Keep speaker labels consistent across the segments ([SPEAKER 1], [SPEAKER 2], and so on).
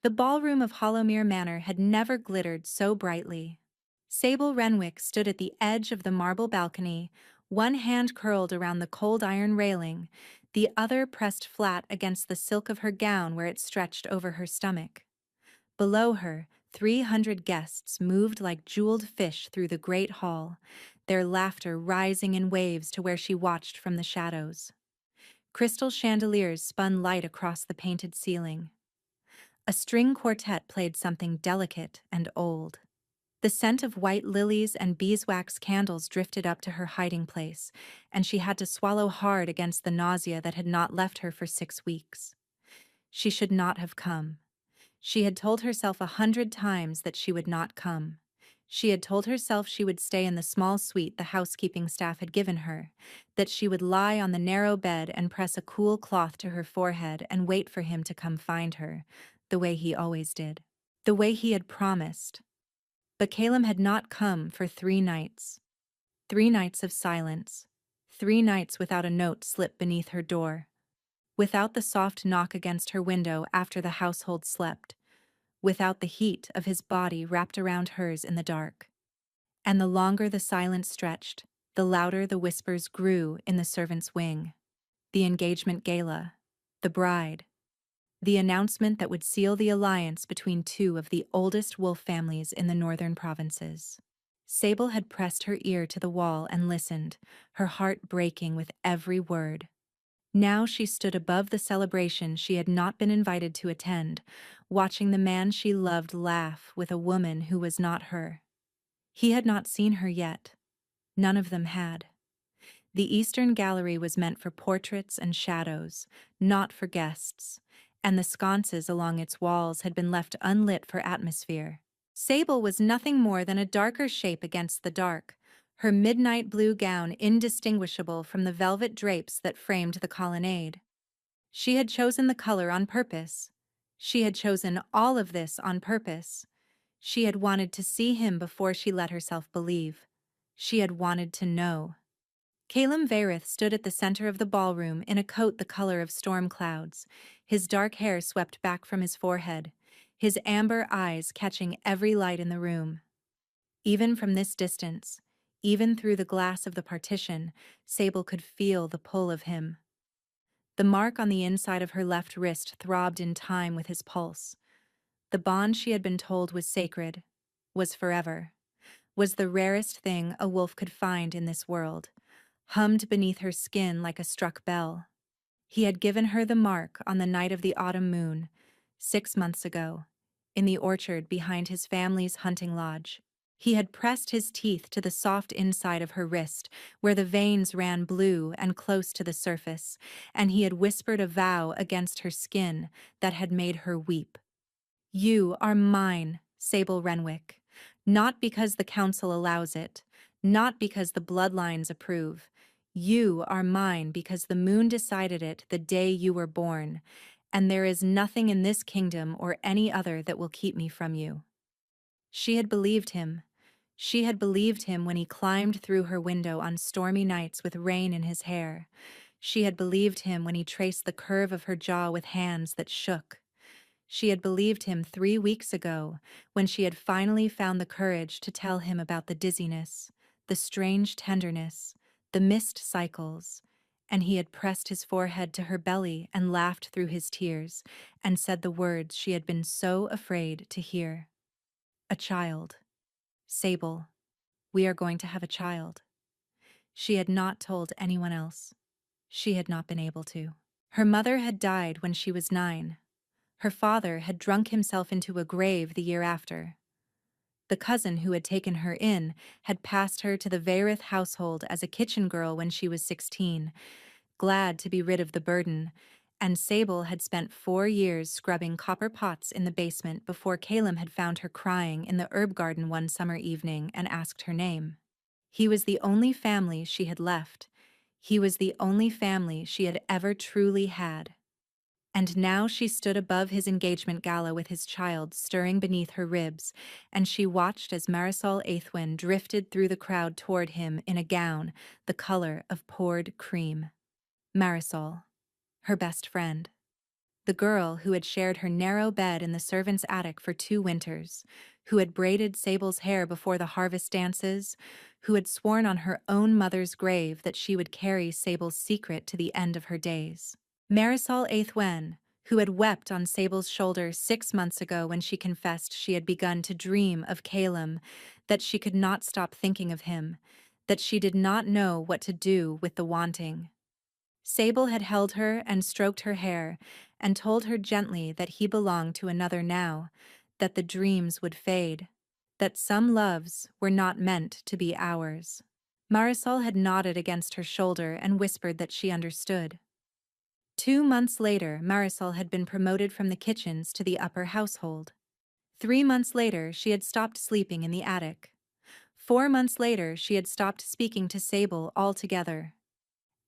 [SPEAKER 1] The ballroom of Hollowmere Manor had never glittered so brightly. Sable Renwick stood at the edge of the marble balcony, one hand curled around the cold iron railing, the other pressed flat against the silk of her gown where it stretched over her stomach. Below her, 300 guests moved like jeweled fish through the great hall, their laughter rising in waves to where she watched from the shadows. Crystal chandeliers spun light across the painted ceiling. A string quartet played something delicate and old. The scent of white lilies and beeswax candles drifted up to her hiding place, and she had to swallow hard against the nausea that had not left her for 6 weeks. She should not have come. She had told herself 100 times that she would not come. She had told herself she would stay in the small suite the housekeeping staff had given her, that she would lie on the narrow bed and press a cool cloth to her forehead and wait for him to come find her, the way he always did. The way he had promised. But Caleb had not come for 3 nights. 3 nights of silence. 3 nights without a note slipped beneath her door. Without the soft knock against her window after the household slept. Without the heat of his body wrapped around hers in the dark. And the longer the silence stretched, the louder the whispers grew in the servants' wing. The engagement gala. The bride. The announcement that would seal the alliance between 2 of the oldest wolf families in the northern provinces. Sable had pressed her ear to the wall and listened, her heart breaking with every word. Now she stood above the celebration she had not been invited to attend, watching the man she loved laugh with a woman who was not her. He had not seen her yet. None of them had. The Eastern Gallery was meant for portraits and shadows, not for guests, and the sconces along its walls had been left unlit for atmosphere. Sable was nothing more than a darker shape against the dark, her midnight blue gown indistinguishable from the velvet drapes that framed the colonnade. She had chosen the color on purpose. She had chosen all of this on purpose. She had wanted to see him before she let herself believe. She had wanted to know. Caleb Varith stood at the center of the ballroom in a coat the color of storm clouds, his dark hair swept back from his forehead, his amber eyes catching every light in the room. Even from this distance, even through the glass of the partition, Sable could feel the pull of him. The mark on the inside of her left wrist throbbed in time with his pulse. The bond she had been told was sacred, was forever, was the rarest thing a wolf could find in this world, hummed beneath her skin like a struck bell. He had given her the mark on the night of the autumn moon, 6 months ago, in the orchard behind his family's hunting lodge. He had pressed his teeth to the soft inside of her wrist, where the veins ran blue and close to the surface, and he had whispered a vow against her skin that had made her weep. "You are mine, Sable Renwick, not because the council allows it, not because the bloodlines approve. You are mine because the moon decided it the day you were born, and there is nothing in this kingdom or any other that will keep me from you." She had believed him. She had believed him when he climbed through her window on stormy nights with rain in his hair. She had believed him when he traced the curve of her jaw with hands that shook. She had believed him 3 weeks ago, when she had finally found the courage to tell him about the dizziness, the strange tenderness, the missed cycles, and he had pressed his forehead to her belly and laughed through his tears, and said the words she had been so afraid to hear. A child. Sable, we are going to have a child. She had not told anyone else. She had not been able to. Her mother had died when she was 9. Her father had drunk himself into a grave the year after. The cousin who had taken her in had passed her to the Varith household as a kitchen girl when she was 16, glad to be rid of the burden, and Sable had spent 4 years scrubbing copper pots in the basement before Caleb had found her crying in the herb garden one summer evening and asked her name. He was the only family she had left. He was the only family she had ever truly had. And now she stood above his engagement gala with his child stirring beneath her ribs, and she watched as Marisol Aithwin drifted through the crowd toward him in a gown the color of poured cream. Marisol, her best friend. the girl who had shared her narrow bed in the servant's attic for 2 winters, who had braided Sable's hair before the harvest dances, who had sworn on her own mother's grave that she would carry Sable's secret to the end of her days. Marisol Aithwen, who had wept on Sable's shoulder 6 months ago when she confessed she had begun to dream of Calum, that she could not stop thinking of him, that she did not know what to do with the wanting. Sable had held her and stroked her hair, and told her gently that he belonged to another now, that the dreams would fade, that some loves were not meant to be ours. Marisol had nodded against her shoulder and whispered that she understood. 2 months later, Marisol had been promoted from the kitchens to the upper household. 3 months later, she had stopped sleeping in the attic. 4 months later, she had stopped speaking to Sable altogether.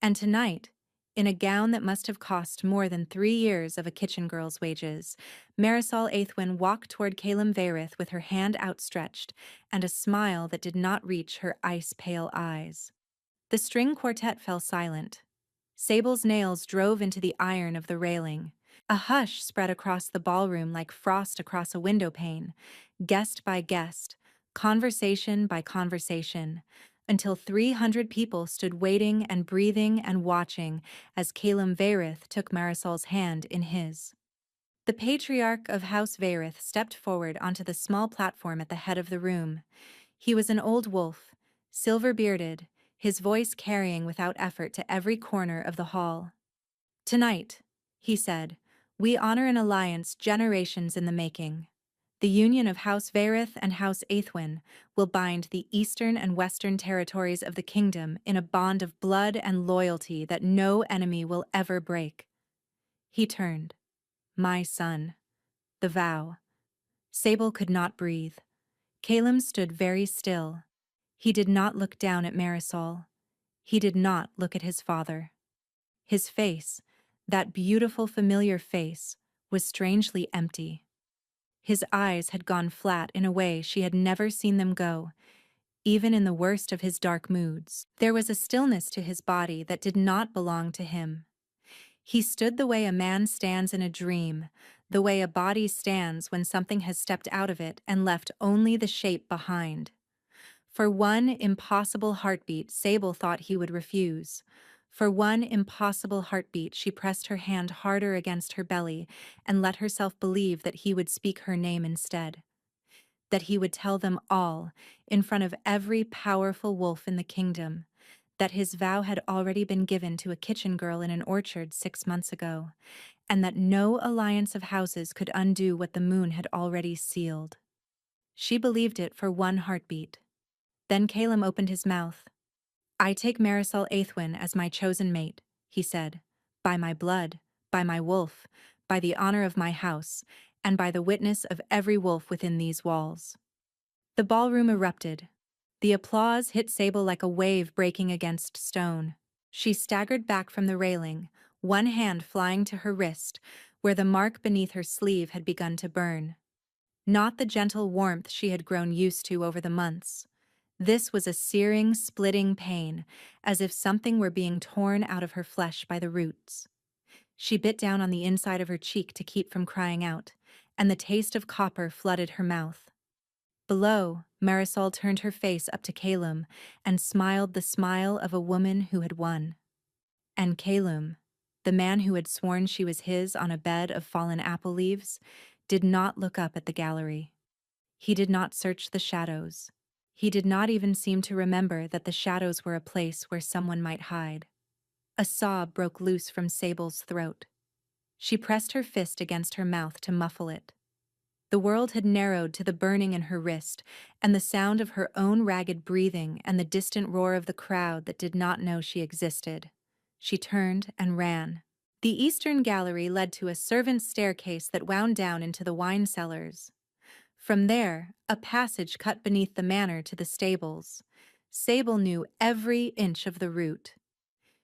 [SPEAKER 1] And tonight, in a gown that must have cost more than 3 years of a kitchen girl's wages, Marisol Aithwen walked toward Calum Vairith with her hand outstretched and a smile that did not reach her ice-pale eyes. The string quartet fell silent. Sable's nails drove into the iron of the railing. A hush spread across the ballroom like frost across a window pane, guest by guest, conversation by conversation, until 300 people stood waiting and breathing and watching as Calum Vairith took Marisol's hand in his. The patriarch of House Vairith stepped forward onto the small platform at the head of the room. He was an old wolf, silver-bearded, his voice carrying without effort to every corner of the hall. "Tonight," he said, "we honor an alliance generations in the making. The union of House Vairith and House Aithwen will bind the eastern and western territories of the kingdom in a bond of blood and loyalty that no enemy will ever break." He turned. "My son. The vow." Sable could not breathe. Calum stood very still. He did not look down at Marisol. He did not look at his father. His face, that beautiful familiar face, was strangely empty. His eyes had gone flat in a way she had never seen them go, even in the worst of his dark moods. There was a stillness to his body that did not belong to him. He stood the way a man stands in a dream, the way a body stands when something has stepped out of it and left only the shape behind. For one impossible heartbeat, Sable thought he would refuse. For one impossible heartbeat, she pressed her hand harder against her belly and let herself believe that he would speak her name instead. That he would tell them all, in front of every powerful wolf in the kingdom, that his vow had already been given to a kitchen girl in an orchard 6 months ago, and that no alliance of houses could undo what the moon had already sealed. She believed it for one heartbeat. Then Calum opened his mouth. "I take Marisol Aithwen as my chosen mate," he said, "by my blood, by my wolf, by the honor of my house, and by the witness of every wolf within these walls." The ballroom erupted. The applause hit Sable like a wave breaking against stone. She staggered back from the railing, one hand flying to her wrist, where the mark beneath her sleeve had begun to burn. Not the gentle warmth she had grown used to over the months. This was a searing, splitting pain, as if something were being torn out of her flesh by the roots. She bit down on the inside of her cheek to keep from crying out, and the taste of copper flooded her mouth. Below, Marisol turned her face up to Calum and smiled the smile of a woman who had won. And Calum, the man who had sworn she was his on a bed of fallen apple leaves, did not look up at the gallery. He did not search the shadows. He did not even seem to remember that the shadows were a place where someone might hide. A sob broke loose from Sable's throat. She pressed her fist against her mouth to muffle it. The world had narrowed to the burning in her wrist, and the sound of her own ragged breathing and the distant roar of the crowd that did not know she existed. She turned and ran. The eastern gallery led to a servant's staircase that wound down into the wine cellars. From there, a passage cut beneath the manor to the stables. Sable knew every inch of the route.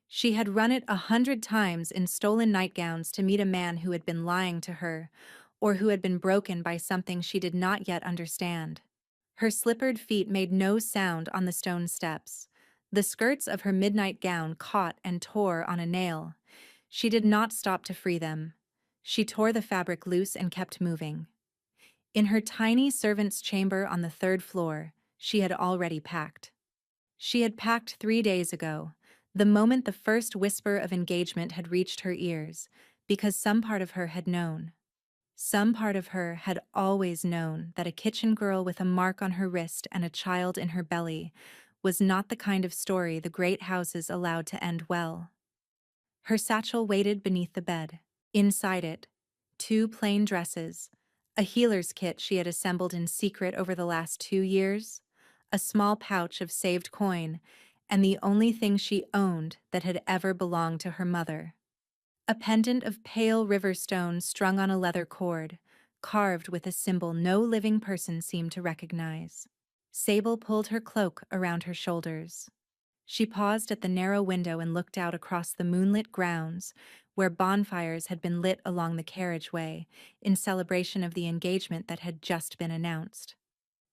[SPEAKER 1] She had run it 100 times in stolen nightgowns to meet a man who had been lying to her, or who had been broken by something she did not yet understand. Her slippered feet made no sound on the stone steps. The skirts of her midnight gown caught and tore on a nail. She did not stop to free them. She tore the fabric loose and kept moving. In her tiny servant's chamber on the third floor, she had already packed. She had packed 3 days ago, the moment the first whisper of engagement had reached her ears, because some part of her had known. Some part of her had always known that a kitchen girl with a mark on her wrist and a child in her belly was not the kind of story the great houses allowed to end well. Her satchel waited beneath the bed. Inside it, 2 plain dresses, a healer's kit she had assembled in secret over the last 2 years, a small pouch of saved coin, and the only thing she owned that had ever belonged to her mother. A pendant of pale river stones strung on a leather cord, carved with a symbol no living person seemed to recognize. Sable pulled her cloak around her shoulders. She paused at the narrow window and looked out across the moonlit grounds, where bonfires had been lit along the carriageway, in celebration of the engagement that had just been announced.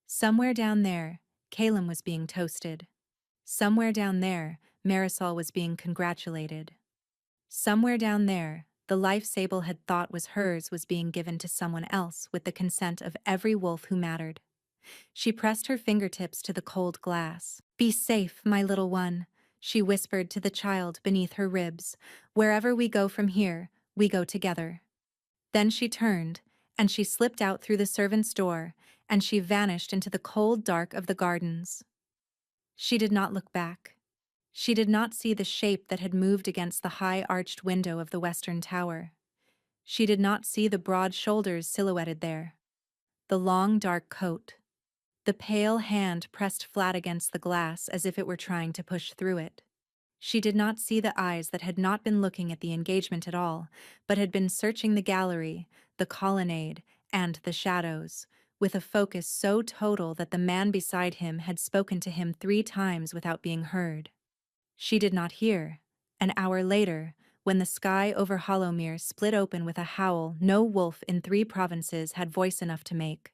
[SPEAKER 1] Somewhere down there, Caleb was being toasted. Somewhere down there, Marisol was being congratulated. Somewhere down there, the life Sable had thought was hers was being given to someone else with the consent of every wolf who mattered. She pressed her fingertips to the cold glass. "Be safe, my little one," she whispered to the child beneath her ribs. "Wherever we go from here, we go together." Then she turned, and she slipped out through the servant's door, and she vanished into the cold dark of the gardens. She did not look back. She did not see the shape that had moved against the high arched window of the western tower. She did not see the broad shoulders silhouetted there, the long dark coat, the pale hand pressed flat against the glass as if it were trying to push through it. She did not see the eyes that had not been looking at the engagement at all, but had been searching the gallery, the colonnade, and the shadows, with a focus so total that the man beside him had spoken to him 3 times without being heard. She did not hear. An hour later, when the sky over Hollowmere split open with a howl no wolf in 3 provinces had voice enough to make.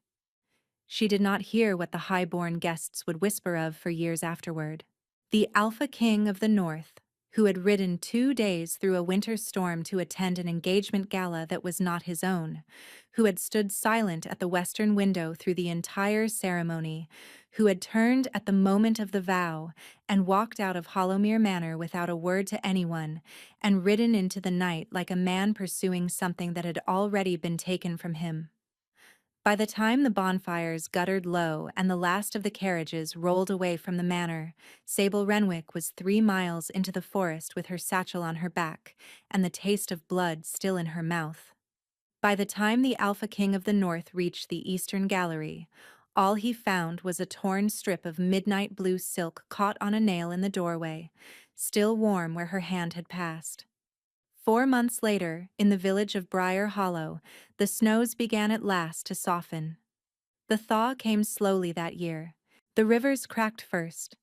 [SPEAKER 1] She did not hear what the high-born guests would whisper of for years afterward. The Alpha King of the North, who had ridden 2 days through a winter storm to attend an engagement gala that was not his own, who had stood silent at the western window through the entire ceremony, who had turned at the moment of the vow and walked out of Hollowmere Manor without a word to anyone, and ridden into the night like a man pursuing something that had already been taken from him. By the time the bonfires guttered low and the last of the carriages rolled away from the manor, Sable Renwick was 3 miles into the forest with her satchel on her back and the taste of blood still in her mouth. By the time the Alpha King of the North reached the eastern gallery, all he found was a torn strip of midnight blue silk caught on a nail in the doorway, still warm where her hand had passed. 4 months later, in the village of Briar Hollow, the snows began at last to soften. The thaw came slowly that year. The rivers cracked first,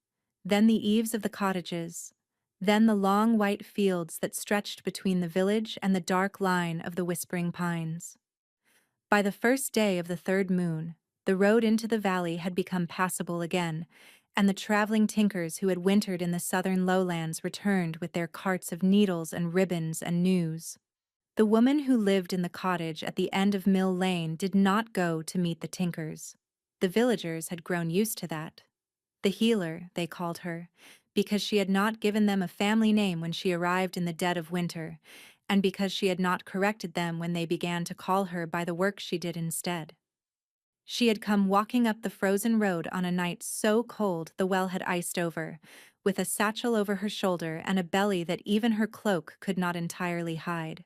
[SPEAKER 1] then the eaves of the cottages, then the long white fields that stretched between the village and the dark line of the whispering pines. By the first day of the third moon, the road into the valley had become passable again, and the traveling tinkers who had wintered in the southern lowlands returned with their carts of needles and ribbons and news. The woman who lived in the cottage at the end of Mill Lane did not go to meet the tinkers. The villagers had grown used to that. The healer, they called her, because she had not given them a family name when she arrived in the dead of winter, and because she had not corrected them when they began to call her by the work she did instead. She had come walking up the frozen road on a night so cold the well had iced over, with a satchel over her shoulder and a belly that even her cloak could not entirely hide.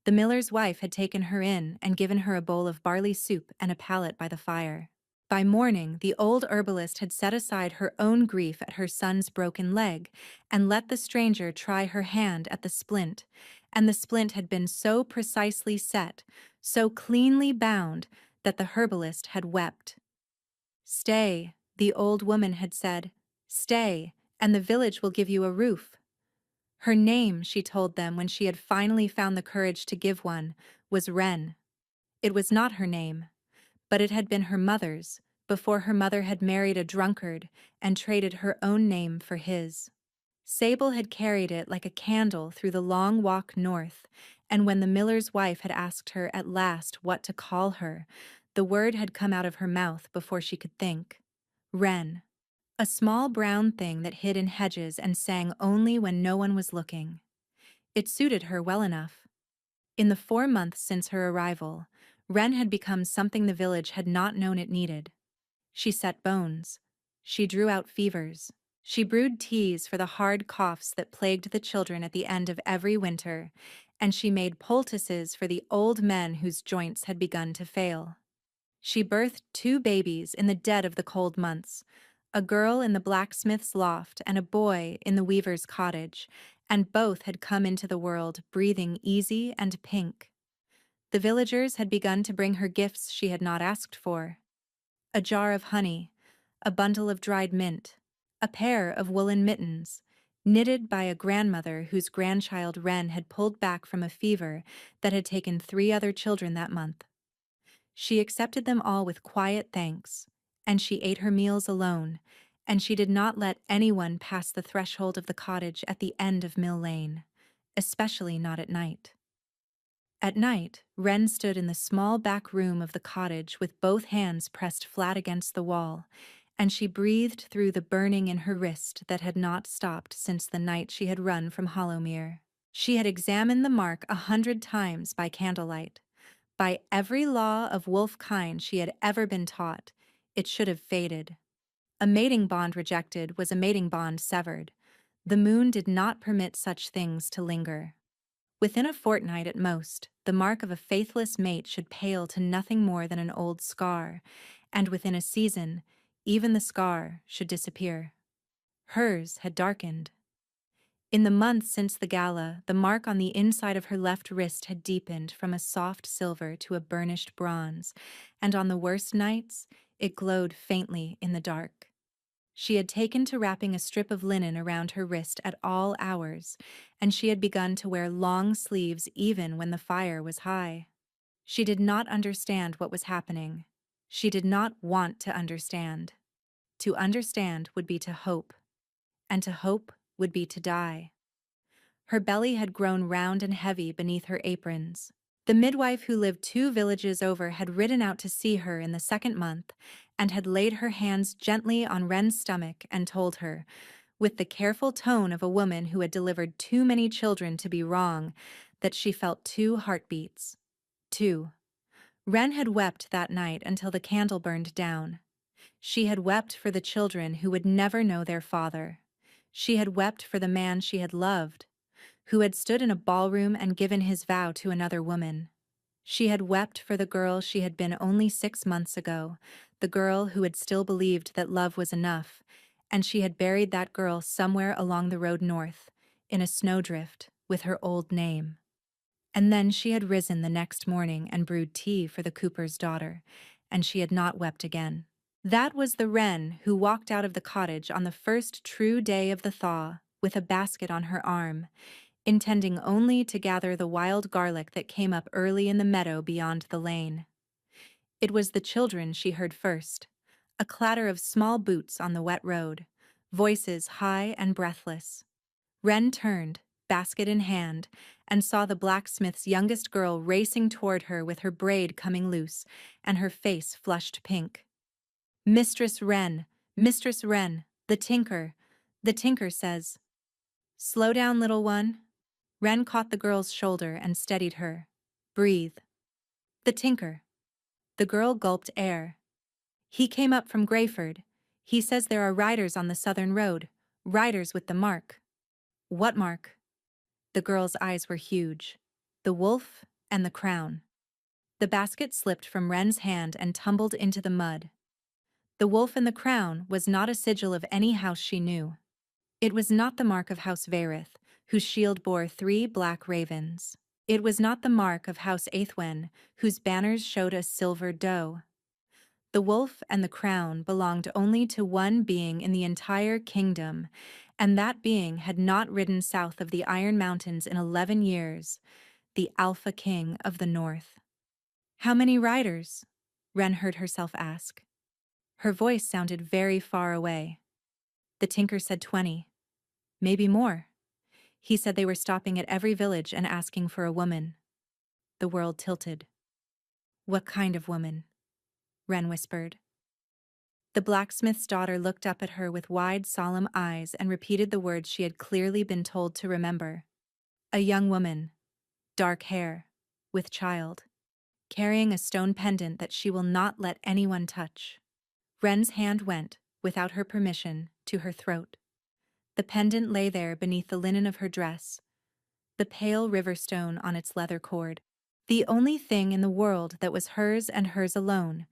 [SPEAKER 1] The miller's wife had taken her in and given her a bowl of barley soup and a pallet by the fire. By morning, the old herbalist had set aside her own grief at her son's broken leg and let the stranger try her hand at the splint, and the splint had been so precisely set, so cleanly bound, that the herbalist had wept. "Stay," the old woman had said, "stay, and the village will give you a roof." Her name, she told them when she had finally found the courage to give one, was Wren. It was not her name, but it had been her mother's, before her mother had married a drunkard and traded her own name for his. Sable had carried it like a candle through the long walk north, And when the miller's wife had asked her at last what to call her, the word had come out of her mouth before she could think. Wren. A small brown thing that hid in hedges and sang only when no one was looking. It suited her well enough. In the 4 months since her arrival, Wren had become something the village had not known it needed. She set bones. She drew out fevers. She brewed teas for the hard coughs that plagued the children at the end of every winter, and she made poultices for the old men whose joints had begun to fail. She birthed 2 babies in the dead of the cold months, a girl in the blacksmith's loft and a boy in the weaver's cottage, and both had come into the world breathing easy and pink. The villagers had begun to bring her gifts she had not asked for. A jar of honey, a bundle of dried mint, a pair of woolen mittens, knitted by a grandmother whose grandchild Wren had pulled back from a fever that had taken 3 other children that month. She accepted them all with quiet thanks, and she ate her meals alone, and she did not let anyone pass the threshold of the cottage at the end of Mill Lane, especially not at night. At night, Wren stood in the small back room of the cottage with both hands pressed flat against the wall, and she breathed through the burning in her wrist that had not stopped since the night she had run from Hollowmere. She had examined the mark 100 times by candlelight. By every law of wolf kind she had ever been taught, it should have faded. A mating bond rejected was a mating bond severed. The moon did not permit such things to linger. Within a fortnight at most, the mark of a faithless mate should pale to nothing more than an old scar, and within a season, even the scar should disappear. Hers had darkened. In the months since the gala, the mark on the inside of her left wrist had deepened from a soft silver to a burnished bronze, and on the worst nights, it glowed faintly in the dark. She had taken to wrapping a strip of linen around her wrist at all hours, and she had begun to wear long sleeves even when the fire was high. She did not understand what was happening. She did not want to understand. To understand would be to hope, and to hope would be to die. Her belly had grown round and heavy beneath her aprons. The midwife who lived 2 villages over had ridden out to see her in the 2nd month and had laid her hands gently on Wren's stomach and told her, with the careful tone of a woman who had delivered too many children to be wrong, that she felt 2 heartbeats. 2. Wren had wept that night until the candle burned down. She had wept for the children who would never know their father. She had wept for the man she had loved, who had stood in a ballroom and given his vow to another woman. She had wept for the girl she had been only 6 months ago, the girl who had still believed that love was enough, and she had buried that girl somewhere along the road north, in a snowdrift, with her old name. And then she had risen the next morning and brewed tea for the cooper's daughter, and she had not wept again. That was the Wren who walked out of the cottage on the first true day of the thaw, with a basket on her arm, intending only to gather the wild garlic that came up early in the meadow beyond the lane. It was the children she heard first, a clatter of small boots on the wet road, voices high and breathless. Wren turned, basket in hand, and saw the blacksmith's youngest girl racing toward her with her braid coming loose and her face flushed pink. "Mistress Wren, Mistress Wren, the tinker says." "Slow down, little one." Wren caught the girl's shoulder and steadied her. "Breathe." "The tinker." The girl gulped air. "He came up from Greyford. He says there are riders on the southern road, riders with the mark." "What mark?" The girl's eyes were huge. "The wolf and the crown." The basket slipped from Wren's hand and tumbled into the mud. The wolf and the crown was not a sigil of any house she knew. It was not the mark of House Vairith, whose shield bore 3 black ravens. It was not the mark of House Aithwen, whose banners showed a silver doe. The wolf and the crown belonged only to one being in the entire kingdom, and that being had not ridden south of the Iron Mountains in 11 years, the Alpha King of the North. "How many riders?" Wren heard herself ask. Her voice sounded very far away. The tinker said 20. "Maybe more." He said they were stopping at every village and asking for a woman. The world tilted. What kind of woman? Wren whispered. The blacksmith's daughter looked up at her with wide, solemn eyes and repeated the words she had clearly been told to remember. A young woman, dark hair, with child, carrying a stone pendant that she will not let anyone touch. Wren's hand went, without her permission, to her throat. The pendant lay there beneath the linen of her dress, the pale river stone on its leather cord. The only thing in the world that was hers and hers alone,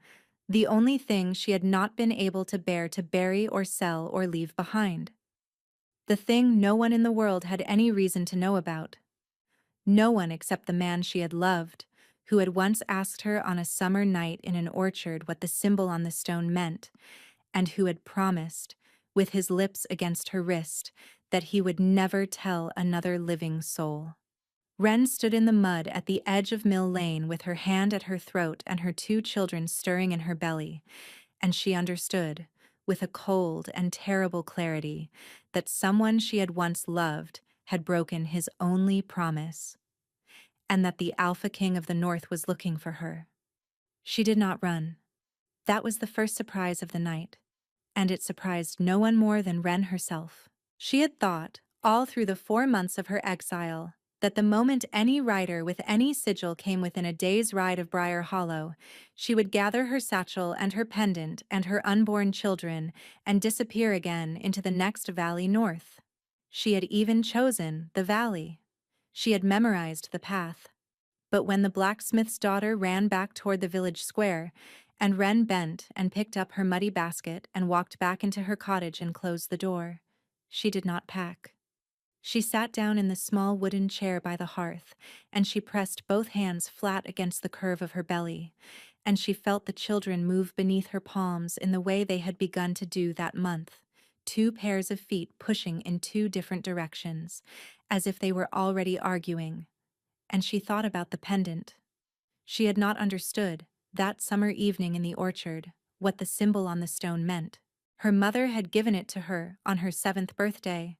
[SPEAKER 1] the only thing she had not been able to bear to bury or sell or leave behind. The thing no one in the world had any reason to know about. No one except the man she had loved, who had once asked her on a summer night in an orchard what the symbol on the stone meant, and who had promised, with his lips against her wrist, that he would never tell another living soul. Wren stood in the mud at the edge of Mill Lane with her hand at her throat and her 2 children stirring in her belly, and she understood, with a cold and terrible clarity, that someone she had once loved had broken his only promise, and that the Alpha King of the North was looking for her. She did not run. That was the first surprise of the night, and it surprised no one more than Wren herself. She had thought, all through the 4 months of her exile, that the moment any rider with any sigil came within a day's ride of Briar Hollow, she would gather her satchel and her pendant and her unborn children and disappear again into the next valley north. She had even chosen the valley. She had memorized the path. But when the blacksmith's daughter ran back toward the village square, and Wren bent and picked up her muddy basket and walked back into her cottage and closed the door, she did not pack. She sat down in the small wooden chair by the hearth, and she pressed both hands flat against the curve of her belly, and she felt the children move beneath her palms in the way they had begun to do that month, 2 pairs of feet pushing in 2 different directions, as if they were already arguing. And she thought about the pendant. She had not understood, that summer evening in the orchard, what the symbol on the stone meant. Her mother had given it to her on her 7th birthday,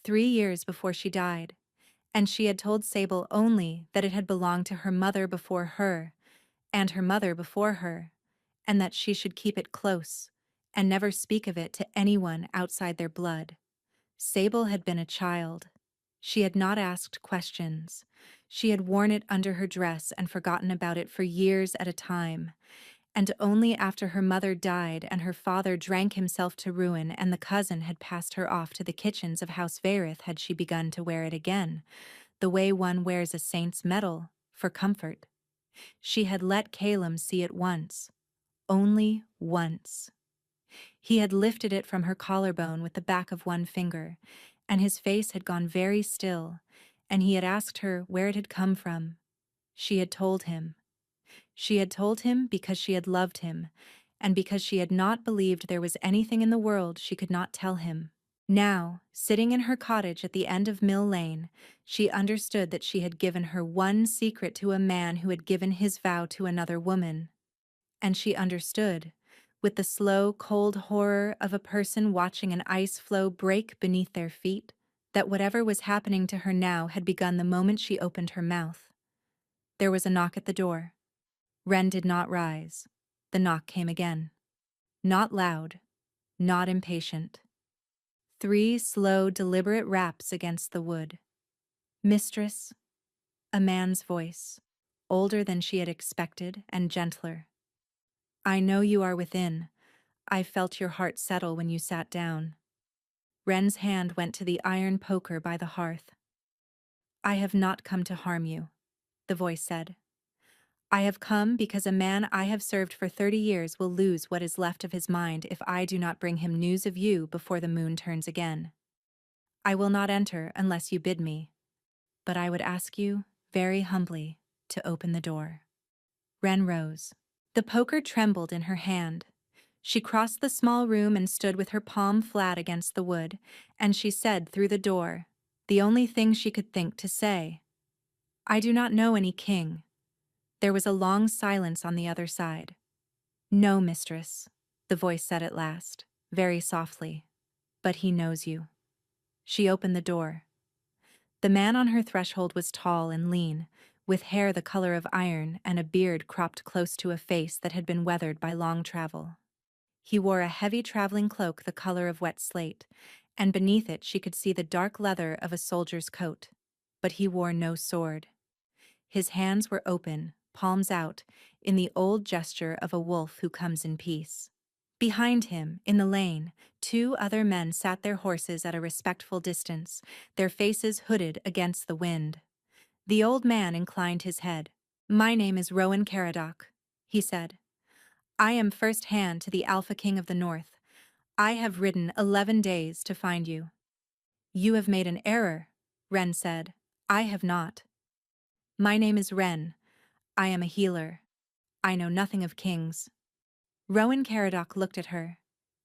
[SPEAKER 1] 3 years before she died, and she had told Sable only that it had belonged to her mother before her, and her mother before her, and that she should keep it close, and never speak of it to anyone outside their blood. Sable had been a child. She had not asked questions. She had worn it under her dress and forgotten about it for years at a time, and only after her mother died and her father drank himself to ruin and the cousin had passed her off to the kitchens of House Varith had she begun to wear it again, the way one wears a saint's medal, for comfort. She had let Calum see it once. Only once. He had lifted it from her collarbone with the back of one finger, and his face had gone very still, and he had asked her where it had come from. She had told him. She had told him because she had loved him, and because she had not believed there was anything in the world she could not tell him. Now, sitting in her cottage at the end of Mill Lane, she understood that she had given her one secret to a man who had given his vow to another woman. And she understood, with the slow, cold horror of a person watching an ice floe break beneath their feet, that whatever was happening to her now had begun the moment she opened her mouth. There was a knock at the door. Wren did not rise. The knock came again. Not loud, not impatient. 3 slow, deliberate raps against the wood. Mistress, a man's voice, older than she had expected and gentler. I know you are within. I felt your heart settle when you sat down. Wren's hand went to the iron poker by the hearth. I have not come to harm you, the voice said. I have come because a man I have served for 30 years will lose what is left of his mind if I do not bring him news of you before the moon turns again. I will not enter unless you bid me, but I would ask you, very humbly, to open the door. Wren rose. The poker trembled in her hand. She crossed the small room and stood with her palm flat against the wood, and she said through the door, the only thing she could think to say, I do not know any king. There was a long silence on the other side. No, mistress, the voice said at last, very softly, but he knows you. She opened the door. The man on her threshold was tall and lean, with hair the color of iron and a beard cropped close to a face that had been weathered by long travel. He wore a heavy traveling cloak the color of wet slate, and beneath it she could see the dark leather of a soldier's coat. But he wore no sword. His hands were open, palms out, in the old gesture of a wolf who comes in peace. Behind him, in the lane, two other men sat their horses at a respectful distance, their faces hooded against the wind. The old man inclined his head. "My name is Rowan Caradoc," he said. "I am first hand to the Alpha King of the North. I have ridden 11 days to find you." "You have made an error," Ren said. "I have not. My name is Ren. I am a healer. I know nothing of kings." Rowan Caradoc looked at her,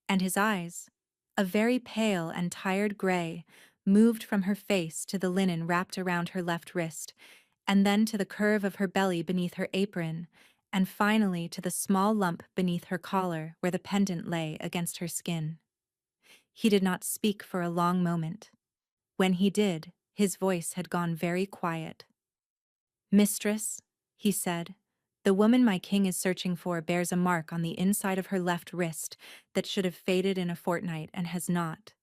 [SPEAKER 1] and his eyes, a very pale and tired gray, moved from her face to the linen wrapped around her left wrist, and then to the curve of her belly beneath her apron, and finally to the small lump beneath her collar where the pendant lay against her skin. He did not speak for a long moment. When he did, his voice had gone very quiet. "Mistress," he said, "the woman my king is searching for bears a mark on the inside of her left wrist that should have faded in a fortnight and has not.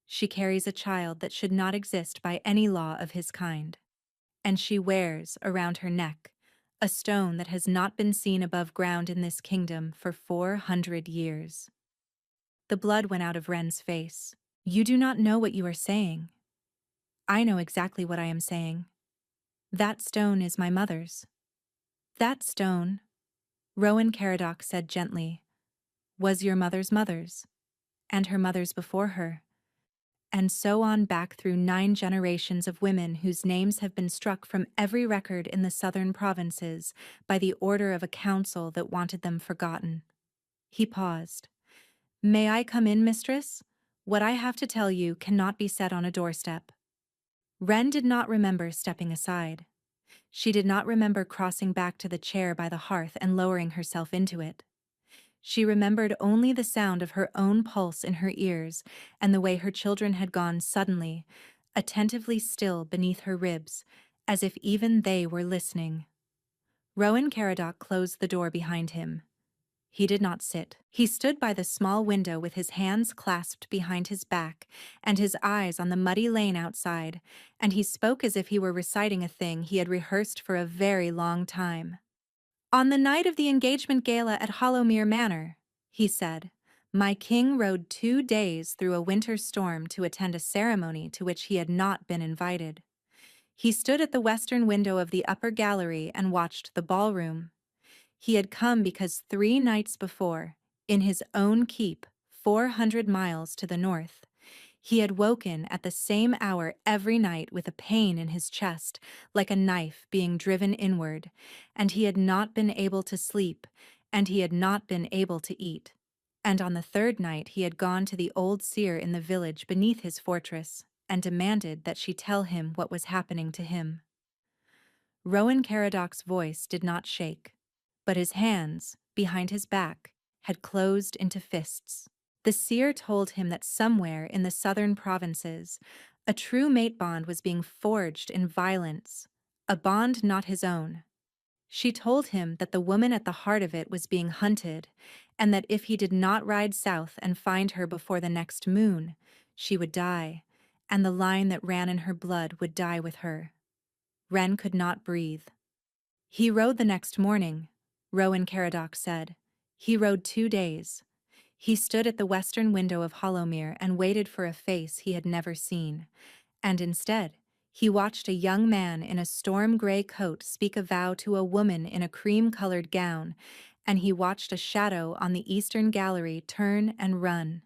[SPEAKER 1] She carries a child that should not exist by any law of his kind. And she wears, around her neck, a stone that has not been seen above ground in this kingdom for 400 years." The blood went out of Ren's face. "You do not know what you are saying." "I know exactly what I am saying. That stone is my mother's." "That stone," Rowan Caradoc said gently, "was your mother's, and her mother's before her, and so on back through 9 generations of women whose names have been struck from every record in the southern provinces by the order of a council that wanted them forgotten." He paused. "May I come in, mistress? What I have to tell you cannot be said on a doorstep." Ren did not remember stepping aside. She did not remember crossing back to the chair by the hearth and lowering herself into it. She remembered only the sound of her own pulse in her ears and the way her children had gone suddenly, attentively still beneath her ribs, as if even they were listening. Rowan Caradoc closed the door behind him. He did not sit. He stood by the small window with his hands clasped behind his back and his eyes on the muddy lane outside, and he spoke as if he were reciting a thing he had rehearsed for a very long time. "On the night of the engagement gala at Hollowmere Manor," he said, "my king rode 2 days through a winter storm to attend a ceremony to which he had not been invited. He stood at the western window of the upper gallery and watched the ballroom. He had come because 3 nights before, in his own keep, 400 miles to the north, he had woken at the same hour every night with a pain in his chest, like a knife being driven inward, and he had not been able to sleep, and he had not been able to eat. And on the 3rd night he had gone to the old seer in the village beneath his fortress, and demanded that she tell him what was happening to him." Rowan Caradoc's voice did not shake, but his hands, behind his back, had closed into fists. The seer told him that somewhere in the southern provinces, a true mate bond was being forged in violence, a bond not his own. She told him that the woman at the heart of it was being hunted, and that if he did not ride south and find her before the next moon, she would die, and the line that ran in her blood would die with her. Ren could not breathe. "He rode the next morning," Rowan Caradoc said. "He rode 2 days. He stood at the western window of Hollowmere and waited for a face he had never seen, and instead, he watched a young man in a storm-gray coat speak a vow to a woman in a cream-colored gown, and he watched a shadow on the eastern gallery turn and run."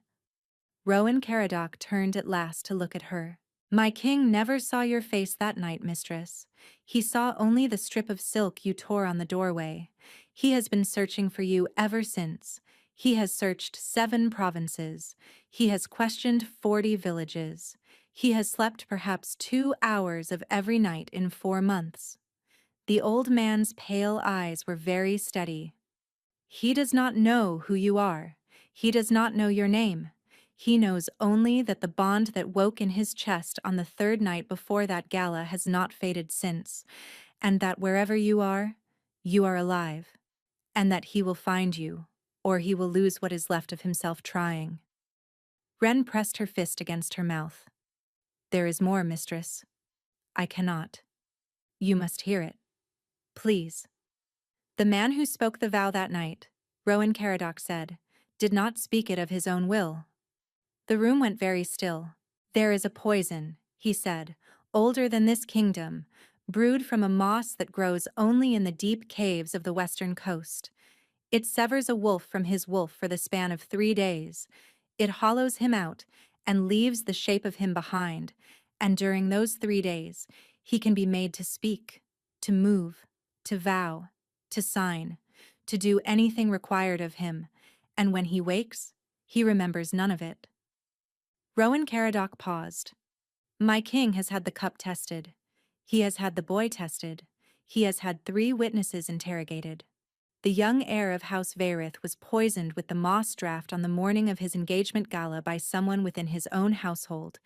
[SPEAKER 1] Rowan Caradoc turned at last to look at her. "My king never saw your face that night, mistress. He saw only the strip of silk you tore on the doorway. He has been searching for you ever since. He has searched 7 provinces. He has questioned 40 villages. He has slept perhaps 2 hours of every night in 4 months." The old man's pale eyes were very steady. "He does not know who you are. He does not know your name. He knows only that the bond that woke in his chest on the third night before that gala has not faded since, and that wherever you are alive, and that he will find you, or he will lose what is left of himself trying. Ren pressed her fist against her mouth. There is more, mistress. I cannot. You must hear it. Please. The man who spoke the vow that night, Rowan Caradoc said, did not speak it of his own will. The room went very still. There is a poison, he said, older than this kingdom, brewed from a moss that grows only in the deep caves of the western coast. It severs a wolf from his wolf for the span of 3 days. It hollows him out and leaves the shape of him behind, and during those 3 days, he can be made to speak, to move, to vow, to sign, to do anything required of him, and when he wakes, he remembers none of it. Rowan Caradoc paused. My king has had the cup tested. He has had the boy tested. He has had 3 witnesses interrogated. The young heir of House Vaerith was poisoned with the moss draught on the morning of his engagement gala by someone within his own household,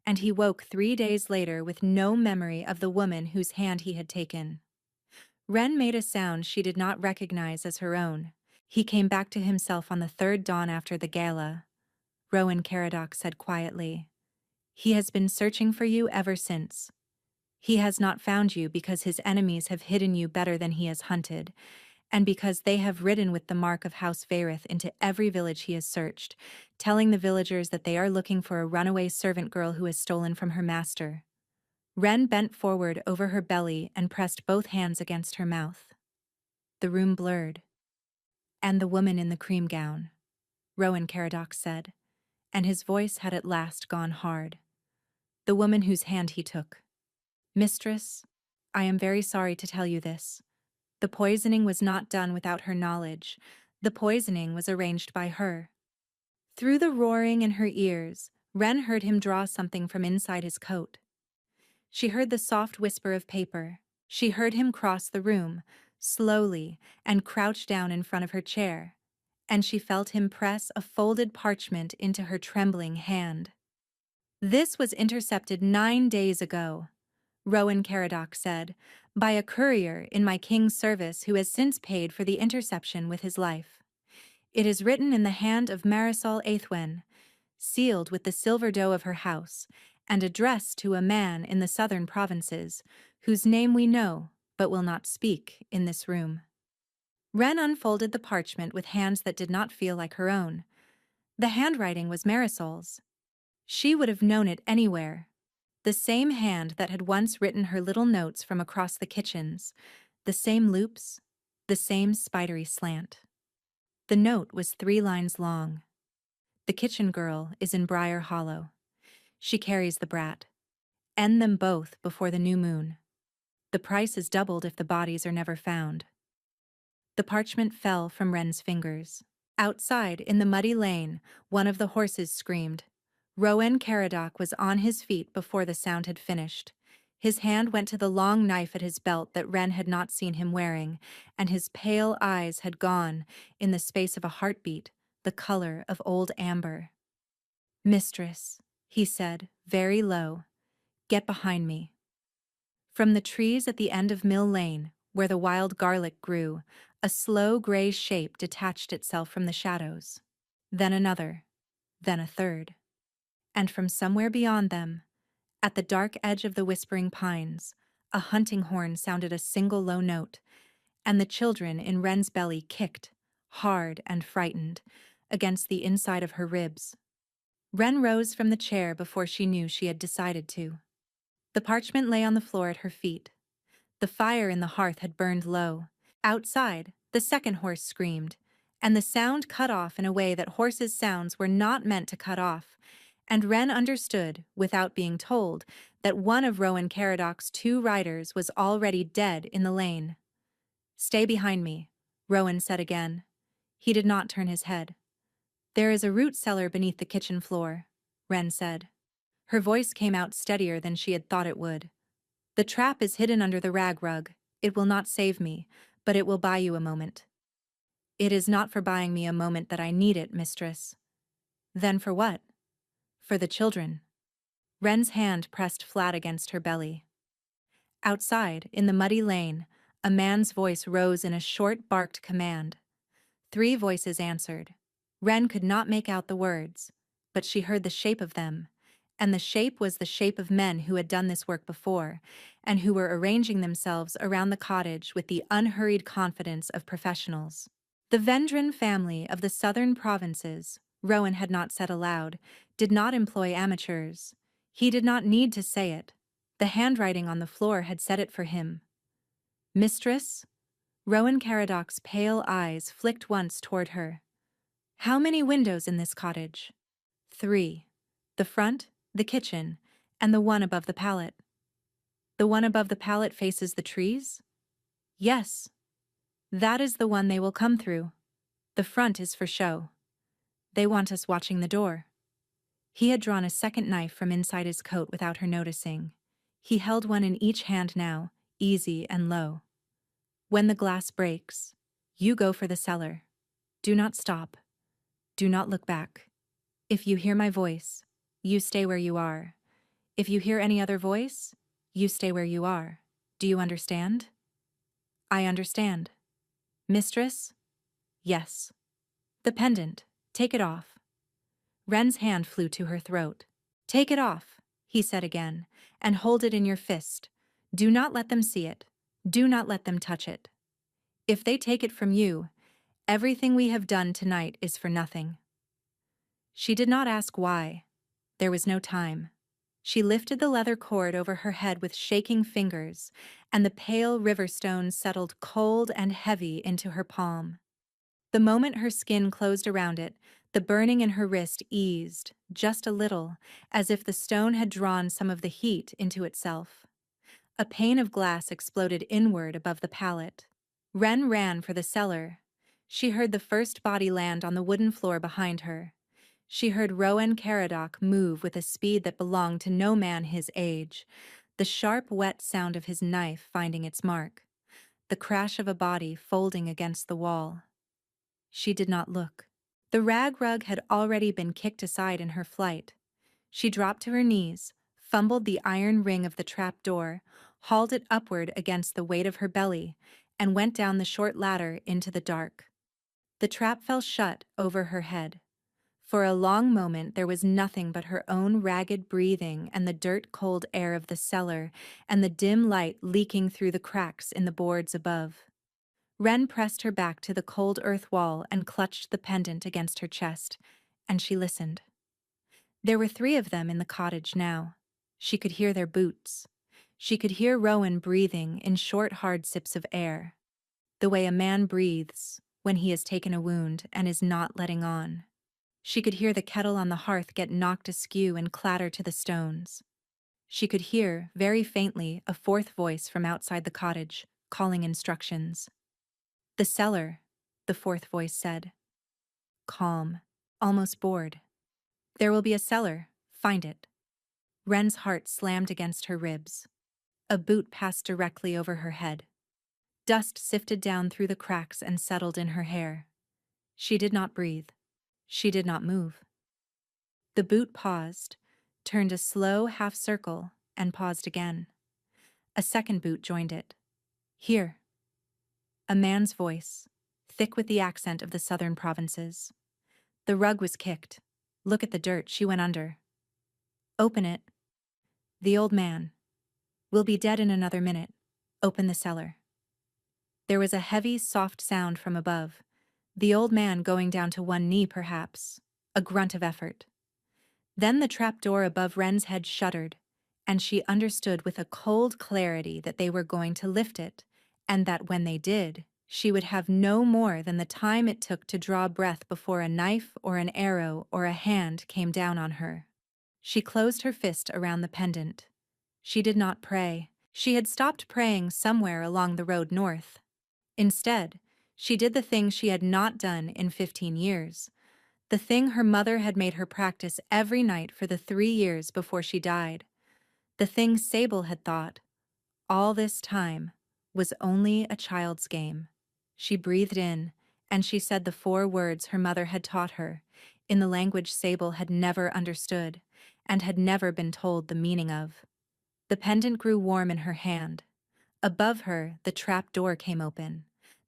[SPEAKER 1] and he woke 3 days later with no memory of the woman whose hand he had taken. Ren made a sound she did not recognize as her own. He came back to himself on the 3rd dawn after the gala. Rowan Caradoc said quietly, He has been searching for you ever since. He has not found you because his enemies have hidden you better than he has hunted, and because they have ridden with the mark of House Vaerith into every village he has searched, telling the villagers that they are looking for a runaway servant girl who has stolen from her master. Ren bent forward over her belly and pressed both hands against her mouth. The room blurred. And the woman in the cream gown, Rowan Caradoc said, and his voice had at last gone hard. The woman whose hand he took. Mistress, I am very sorry to tell you this. The poisoning was not done without her knowledge. The poisoning was arranged by her. Through the roaring in her ears, Ren heard him draw something from inside his coat. She heard the soft whisper of paper. She heard him cross the room, slowly, and crouch down in front of her chair. And she felt him press a folded parchment into her trembling hand. This was intercepted 9 days ago, Rowan Caradoc said, by a courier in my king's service who has since paid for the interception with his life. It is written in the hand of Marisol Aethwen, sealed with the silver dough of her house, and addressed to a man in the southern provinces, whose name we know, but will not speak in this room. Ren unfolded the parchment with hands that did not feel like her own. The handwriting was Marisol's. She would have known it anywhere. The same hand that had once written her little notes from across the kitchens, the same loops, the same spidery slant. The note was 3 lines long. The kitchen girl is in Briar Hollow. She carries the brat. End them both before the new moon. The price is doubled if the bodies are never found. The parchment fell from Ren's fingers. Outside, in the muddy lane, one of the horses screamed. Rowan Caradoc was on his feet before the sound had finished. His hand went to the long knife at his belt that Ren had not seen him wearing, and his pale eyes had gone, in the space of a heartbeat, the color of old amber. Mistress, he said, very low, get behind me. From the trees at the end of Mill Lane, where the wild garlic grew, a slow gray shape detached itself from the shadows. Then another, then a third. And from somewhere beyond them, at the dark edge of the whispering pines, a hunting horn sounded a single low note, and the children in Ren's belly kicked, hard and frightened, against the inside of her ribs. Ren rose from the chair before she knew she had decided to. The parchment lay on the floor at her feet. The fire in the hearth had burned low. Outside, the second horse screamed, and the sound cut off in a way that horses' sounds were not meant to cut off, and Ren understood, without being told, that one of Rowan Caradoc's 2 riders was already dead in the lane. Stay behind me, Rowan said again. He did not turn his head. There is a root cellar beneath the kitchen floor, Ren said. Her voice came out steadier than she had thought it would. The trap is hidden under the rag rug. It will not save me, but it will buy you a moment. It is not for buying me a moment that I need it, mistress. Then for what? For the children. Wren's hand pressed flat against her belly. Outside, in the muddy lane, a man's voice rose in a short, barked command. 3 voices answered. Wren could not make out the words, but she heard the shape of them, and the shape was the shape of men who had done this work before, and who were arranging themselves around the cottage with the unhurried confidence of professionals. The Vendran family of the southern provinces, Rowan had not said aloud, did not employ amateurs. He did not need to say it. The handwriting on the floor had said it for him. Mistress? Rowan Caradoc's pale eyes flicked once toward her. How many windows in this cottage? 3. The front, the kitchen, and the one above the pallet. The one above the pallet faces the trees? Yes. That is the one they will come through. The front is for show. They want us watching the door. He had drawn a second knife from inside his coat without her noticing. He held one in each hand now, easy and low. When the glass breaks, you go for the cellar. Do not stop. Do not look back. If you hear my voice, you stay where you are. If you hear any other voice, you stay where you are. Do you understand? I understand. Mistress? Yes. The pendant. Take it off. Wren's hand flew to her throat. Take it off, he said again, and hold it in your fist. Do not let them see it. Do not let them touch it. If they take it from you, everything we have done tonight is for nothing. She did not ask why. There was no time. She lifted the leather cord over her head with shaking fingers, and the pale river stone settled cold and heavy into her palm. The moment her skin closed around it, the burning in her wrist eased, just a little, as if the stone had drawn some of the heat into itself. A pane of glass exploded inward above the pallet. Wren ran for the cellar. She heard the first body land on the wooden floor behind her. She heard Rowan Caradoc move with a speed that belonged to no man his age, the sharp, wet sound of his knife finding its mark, the crash of a body folding against the wall. She did not look. The rag rug had already been kicked aside in her flight. She dropped to her knees, fumbled the iron ring of the trap door, hauled it upward against the weight of her belly, and went down the short ladder into the dark. The trap fell shut over her head. For a long moment there was nothing but her own ragged breathing and the dirt-cold air of the cellar and the dim light leaking through the cracks in the boards above. Wren pressed her back to the cold earth wall and clutched the pendant against her chest, and she listened. There were 3 of them in the cottage now. She could hear their boots. She could hear Rowan breathing in short, hard sips of air, the way a man breathes when he has taken a wound and is not letting on. She could hear the kettle on the hearth get knocked askew and clatter to the stones. She could hear, very faintly, a 4th voice from outside the cottage, calling instructions. The cellar, the 4th voice said. Calm, almost bored. There will be a cellar, find it. Wren's heart slammed against her ribs. A boot passed directly over her head. Dust sifted down through the cracks and settled in her hair. She did not breathe. She did not move. The boot paused, turned a slow half-circle, and paused again. A second boot joined it. Here. A man's voice, thick with the accent of the southern provinces. The rug was kicked. Look at the dirt, she went under. Open it. The old man. We'll be dead in another minute. Open the cellar. There was a heavy, soft sound from above. The old man going down to one knee, perhaps. A grunt of effort. Then the trapdoor above Wren's head shuddered, and she understood with a cold clarity that they were going to lift it, and that when they did, she would have no more than the time it took to draw breath before a knife or an arrow or a hand came down on her. She closed her fist around the pendant. She did not pray. She had stopped praying somewhere along the road north. Instead, she did the thing she had not done in 15 years, the thing her mother had made her practice every night for the 3 years before she died, the thing Sable had thought, all this time, was only a child's game. She breathed in, and she said the 4 words her mother had taught her, in the language Sable had never understood, and had never been told the meaning of. The pendant grew warm in her hand. Above her, the trap door came open.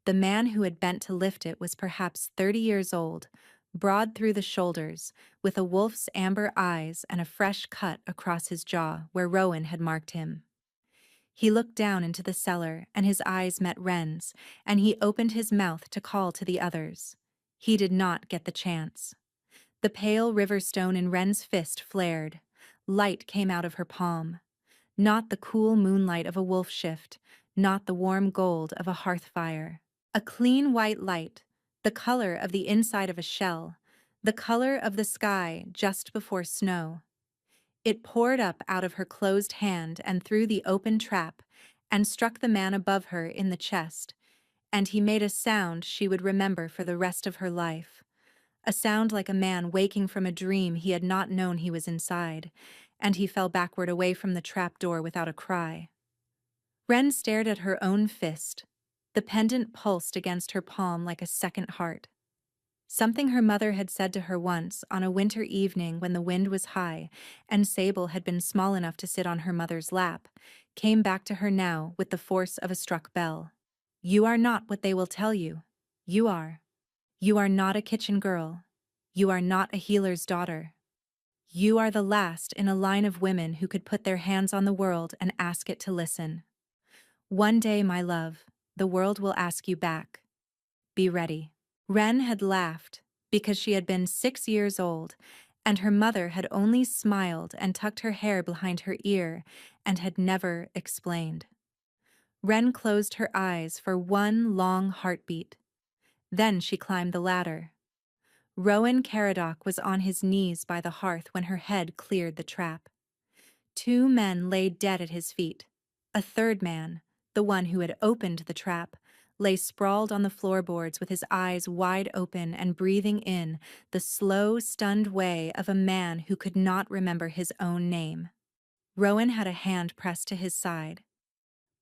[SPEAKER 1] The man who had bent to lift it was perhaps 30 years old, broad through the shoulders, with a wolf's amber eyes and a fresh cut across his jaw where Rowan had marked him. He looked down into the cellar, and his eyes met Wren's, and he opened his mouth to call to the others. He did not get the chance. The pale river stone in Wren's fist flared. Light came out of her palm. Not the cool moonlight of a wolf shift, not the warm gold of a hearth fire. A clean white light, the color of the inside of a shell, the color of the sky just before snow. It poured up out of her closed hand and through the open trap, and struck the man above her in the chest, and he made a sound she would remember for the rest of her life. A sound like a man waking from a dream he had not known he was inside, and he fell backward away from the trap door without a cry. Wren stared at her own fist. The pendant pulsed against her palm like a second heart. Something her mother had said to her once on a winter evening when the wind was high and Sable had been small enough to sit on her mother's lap, came back to her now with the force of a struck bell. You are not what they will tell you. You are. You are not a kitchen girl. You are not a healer's daughter. You are the last in a line of women who could put their hands on the world and ask it to listen. One day, my love, the world will ask you back. Be ready. Wren had laughed because she had been 6 years old, and her mother had only smiled and tucked her hair behind her ear and had never explained. Wren closed her eyes for one long heartbeat. Then she climbed the ladder. Rowan Caradoc was on his knees by the hearth when her head cleared the trap. 2 men lay dead at his feet. A third man, the one who had opened the trap, lay sprawled on the floorboards with his eyes wide open and breathing in the slow, stunned way of a man who could not remember his own name. Rowan had a hand pressed to his side.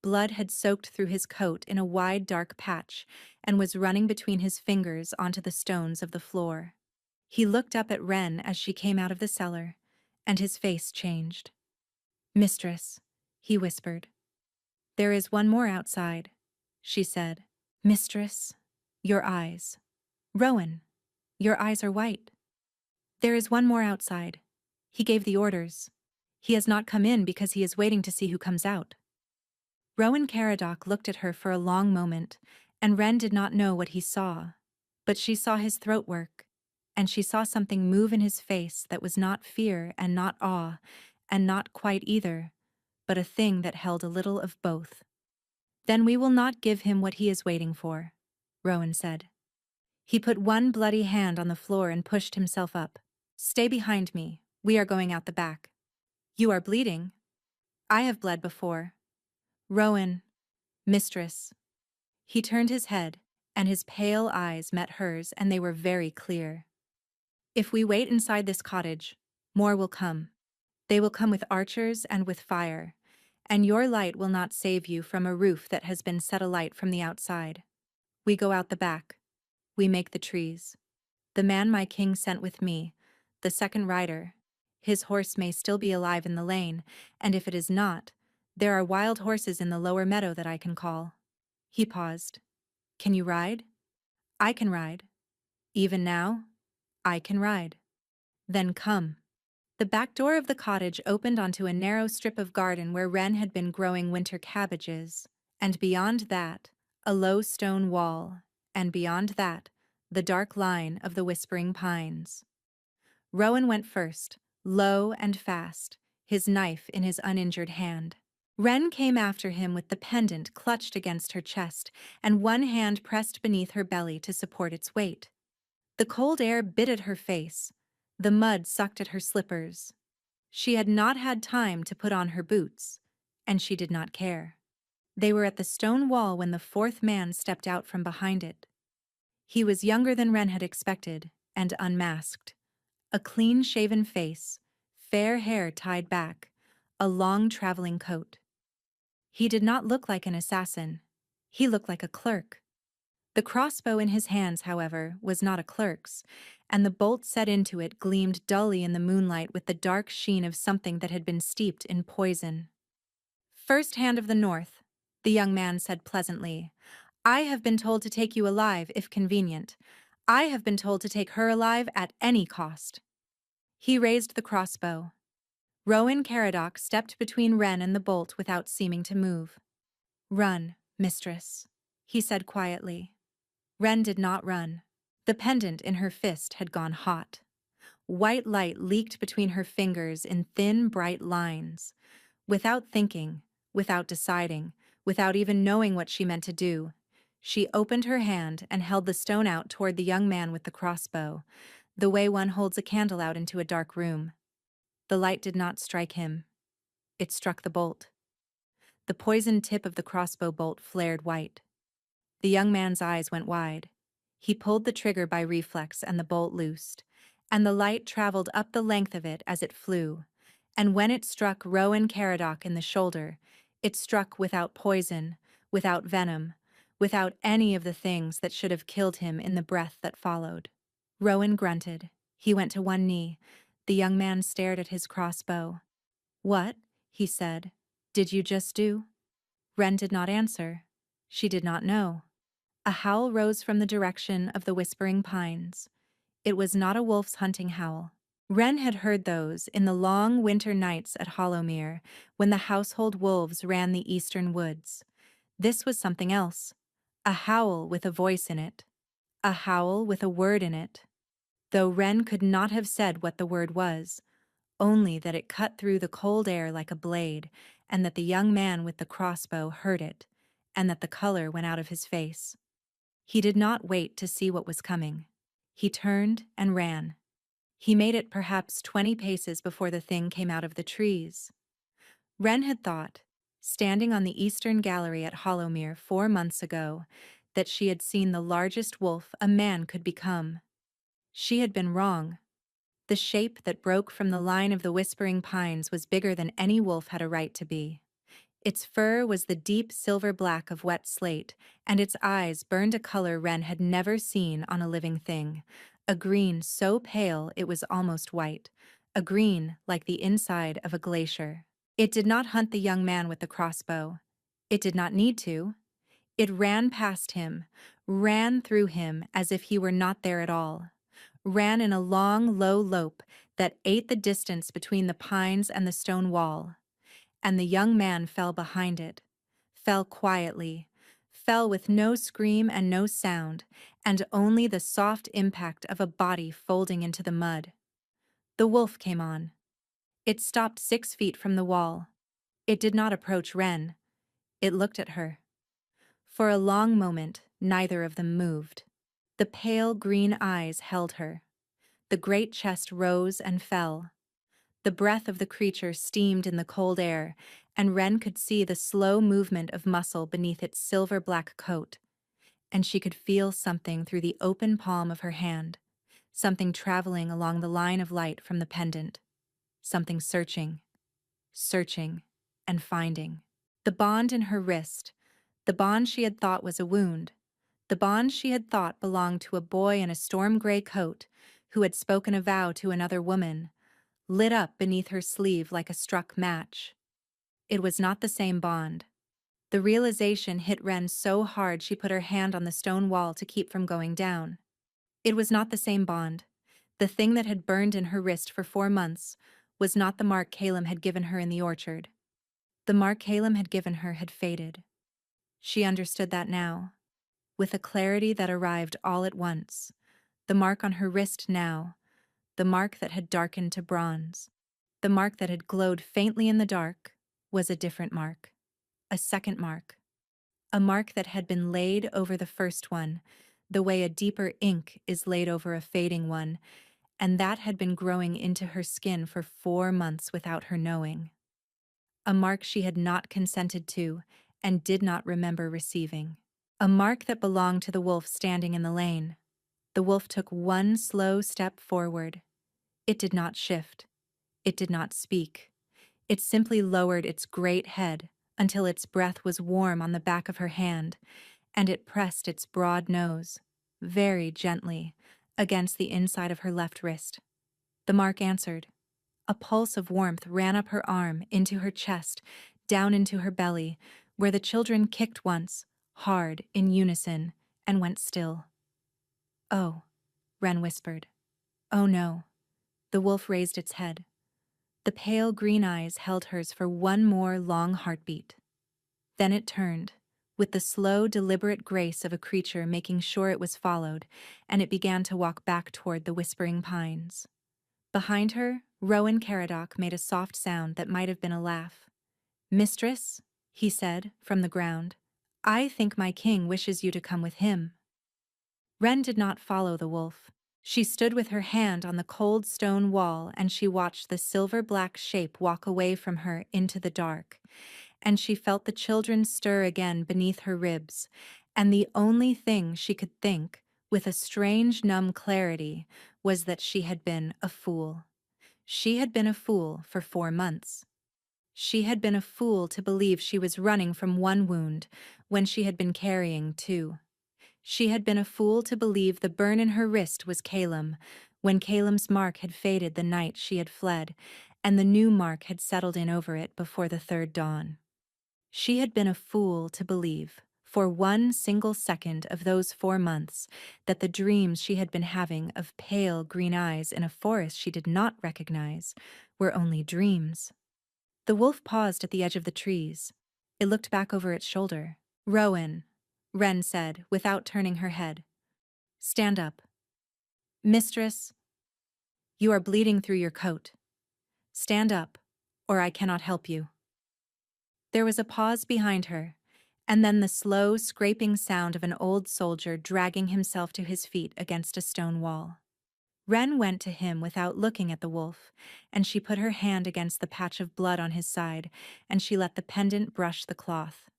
[SPEAKER 1] Blood had soaked through his coat in a wide, dark patch and was running between his fingers onto the stones of the floor. He looked up at Wren as she came out of the cellar, and his face changed. Mistress, he whispered. There is one more outside, she said. Mistress, your eyes. Rowan, your eyes are white. There is one more outside. He gave the orders. He has not come in because he is waiting to see who comes out. Rowan Caradoc looked at her for a long moment, and Wren did not know what he saw. But she saw his throat work, and she saw something move in his face that was not fear and not awe, and not quite either, but a thing that held a little of both. Then we will not give him what he is waiting for, Rowan said. He put one bloody hand on the floor and pushed himself up. Stay behind me. We are going out the back. You are bleeding. I have bled before. Rowan, mistress. He turned his head, and his pale eyes met hers, and they were very clear. If we wait inside this cottage, more will come. They will come with archers and with fire, and your light will not save you from a roof that has been set alight from the outside. We go out the back. We make the trees. The man my king sent with me, the second rider, his horse may still be alive in the lane, and if it is not, there are wild horses in the lower meadow that I can call. He paused. Can you ride? I can ride. Even now, I can ride. Then come. The back door of the cottage opened onto a narrow strip of garden where Wren had been growing winter cabbages, and beyond that, a low stone wall, and beyond that, the dark line of the whispering pines. Rowan went first, low and fast, his knife in his uninjured hand. Wren came after him with the pendant clutched against her chest and one hand pressed beneath her belly to support its weight. The cold air bit at her face. The mud sucked at her slippers. She had not had time to put on her boots, and she did not care. They were at the stone wall when the fourth man stepped out from behind it. He was younger than Wren had expected, and unmasked. A clean-shaven face, fair hair tied back, a long traveling coat. He did not look like an assassin. He looked like a clerk. The crossbow in his hands, however, was not a clerk's, and the bolt set into it gleamed dully in the moonlight with the dark sheen of something that had been steeped in poison. "First Hand of the North," the young man said pleasantly. "I have been told to take you alive if convenient. I have been told to take her alive at any cost." He raised the crossbow. Rowan Caradoc stepped between Wren and the bolt without seeming to move. "Run, mistress," he said quietly. Wren did not run. The pendant in her fist had gone hot. White light leaked between her fingers in thin, bright lines. Without thinking, without deciding, without even knowing what she meant to do, she opened her hand and held the stone out toward the young man with the crossbow, the way one holds a candle out into a dark room. The light did not strike him. It struck the bolt. The poisoned tip of the crossbow bolt flared white. The young man's eyes went wide. He pulled the trigger by reflex and the bolt loosed, and the light traveled up the length of it as it flew, and when it struck Rowan Caradoc in the shoulder, it struck without poison, without venom, without any of the things that should have killed him in the breath that followed. Rowan grunted. He went to one knee. The young man stared at his crossbow. "What?" he said. "Did you just do?" Wren did not answer. She did not know. A howl rose from the direction of the whispering pines. It was not a wolf's hunting howl. Wren had heard those in the long winter nights at Hollowmere, when the household wolves ran the eastern woods. This was something else. A howl with a voice in it. A howl with a word in it. Though Wren could not have said what the word was, only that it cut through the cold air like a blade, and that the young man with the crossbow heard it, and that the color went out of his face. He did not wait to see what was coming. He turned and ran. He made it perhaps 20 paces before the thing came out of the trees. Wren had thought, standing on the eastern gallery at Hollowmere 4 months ago, that she had seen the largest wolf a man could become. She had been wrong. The shape that broke from the line of the whispering pines was bigger than any wolf had a right to be. Its fur was the deep silver black of wet slate, and its eyes burned a color Wren had never seen on a living thing, a green so pale it was almost white, a green like the inside of a glacier. It did not hunt the young man with the crossbow. It did not need to. It ran past him, ran through him as if he were not there at all, ran in a long, low lope that ate the distance between the pines and the stone wall. And the young man fell behind it, fell quietly, fell with no scream and no sound, and only the soft impact of a body folding into the mud. The wolf came on. It stopped 6 feet from the wall. It did not approach Wren. It looked at her. For a long moment, neither of them moved. The pale green eyes held her. The great chest rose and fell. The breath of the creature steamed in the cold air, and Wren could see the slow movement of muscle beneath its silver-black coat. And she could feel something through the open palm of her hand, something traveling along the line of light from the pendant, something searching, searching, and finding. The bond in her wrist, the bond she had thought was a wound, the bond she had thought belonged to a boy in a storm-gray coat who had spoken a vow to another woman, lit up beneath her sleeve like a struck match. It was not the same bond. The realization hit Wren so hard she put her hand on the stone wall to keep from going down. It was not the same bond. The thing that had burned in her wrist for 4 months was not the mark Calum had given her in the orchard. The mark Calum had given her had faded. She understood that now, with a clarity that arrived all at once. The mark on her wrist now, the mark that had darkened to bronze, the mark that had glowed faintly in the dark, was a different mark. A second mark. A mark that had been laid over the first one, the way a deeper ink is laid over a fading one, and that had been growing into her skin for 4 months without her knowing. A mark she had not consented to and did not remember receiving. A mark that belonged to the wolf standing in the lane. The wolf took one slow step forward. It did not shift. It did not speak. It simply lowered its great head until its breath was warm on the back of her hand, and it pressed its broad nose, very gently, against the inside of her left wrist. The mark answered. A pulse of warmth ran up her arm, into her chest, down into her belly, where the children kicked once, hard, in unison, and went still. "Oh," Wren whispered. "Oh no." The wolf raised its head. The pale green eyes held hers for one more long heartbeat. Then it turned, with the slow, deliberate grace of a creature making sure it was followed, and it began to walk back toward the whispering pines. Behind her, Rowan Caradoc made a soft sound that might have been a laugh. "Mistress," he said, from the ground, "I think my king wishes you to come with him." Wren did not follow the wolf. She stood with her hand on the cold stone wall, and she watched the silver-black shape walk away from her into the dark. And she felt the children stir again beneath her ribs, and the only thing she could think, with a strange numb clarity, was that she had been a fool. She had been a fool for 4 months. She had been a fool to believe she was running from one wound when she had been carrying 2. She had been a fool to believe the burn in her wrist was Calum, when Calum's mark had faded the night she had fled, and the new mark had settled in over it before the 3rd dawn. She had been a fool to believe, for one single second of those 4 months, that the dreams she had been having of pale green eyes in a forest she did not recognize were only dreams. The wolf paused at the edge of the trees. It looked back over its shoulder. "Rowan," Wren said, without turning her head. "Stand up." "Mistress, you are bleeding through your coat. Stand up, or I cannot help you." There was a pause behind her, and then the slow, scraping sound of an old soldier dragging himself to his feet against a stone wall. Wren went to him without looking at the wolf, and she put her hand against the patch of blood on his side, and she let the pendant brush the cloth.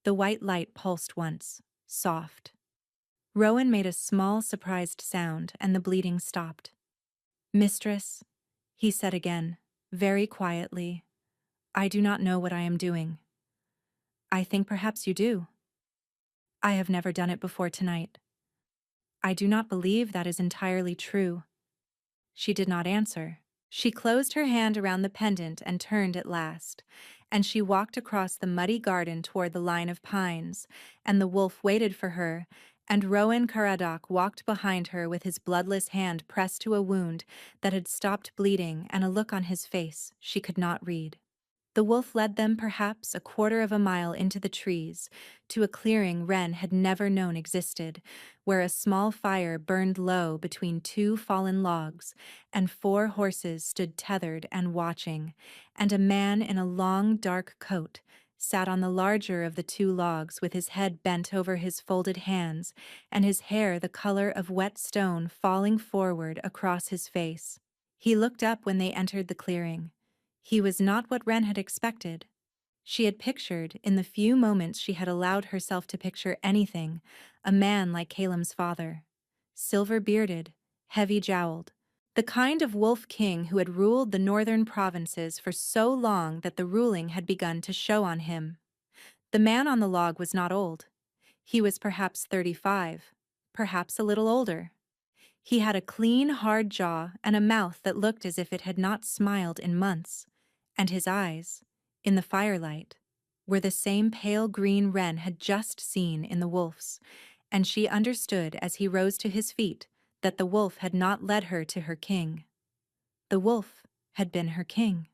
[SPEAKER 1] The white light pulsed once, soft. Rowan made a small, surprised sound, and the bleeding stopped. "Mistress," he said again, very quietly, "I do not know what I am doing." "I think perhaps you do." "I have never done it before tonight." "I do not believe that is entirely true." She did not answer. She closed her hand around the pendant and turned at last, and she walked across the muddy garden toward the line of pines, and the wolf waited for her, and Rowan Caradoc walked behind her with his bloodless hand pressed to a wound that had stopped bleeding and a look on his face she could not read. The wolf led them perhaps a quarter of a mile into the trees, to a clearing Wren had never known existed, where a small fire burned low between 2 fallen logs, and 4 horses stood tethered and watching, and a man in a long dark coat sat on the larger of the 2 logs with his head bent over his folded hands, and his hair the color of wet stone falling forward across his face. He looked up when they entered the clearing. He was not what Wren had expected. She had pictured, in the few moments she had allowed herself to picture anything, a man like Calum's father. Silver-bearded, heavy-jowled. The kind of wolf king who had ruled the northern provinces for so long that the ruling had begun to show on him. The man on the log was not old. He was perhaps 35, perhaps a little older. He had a clean, hard jaw and a mouth that looked as if it had not smiled in months, and his eyes, in the firelight, were the same pale green Wren had just seen in the wolf's, and she understood as he rose to his feet that the wolf had not led her to her king. The wolf had been her king.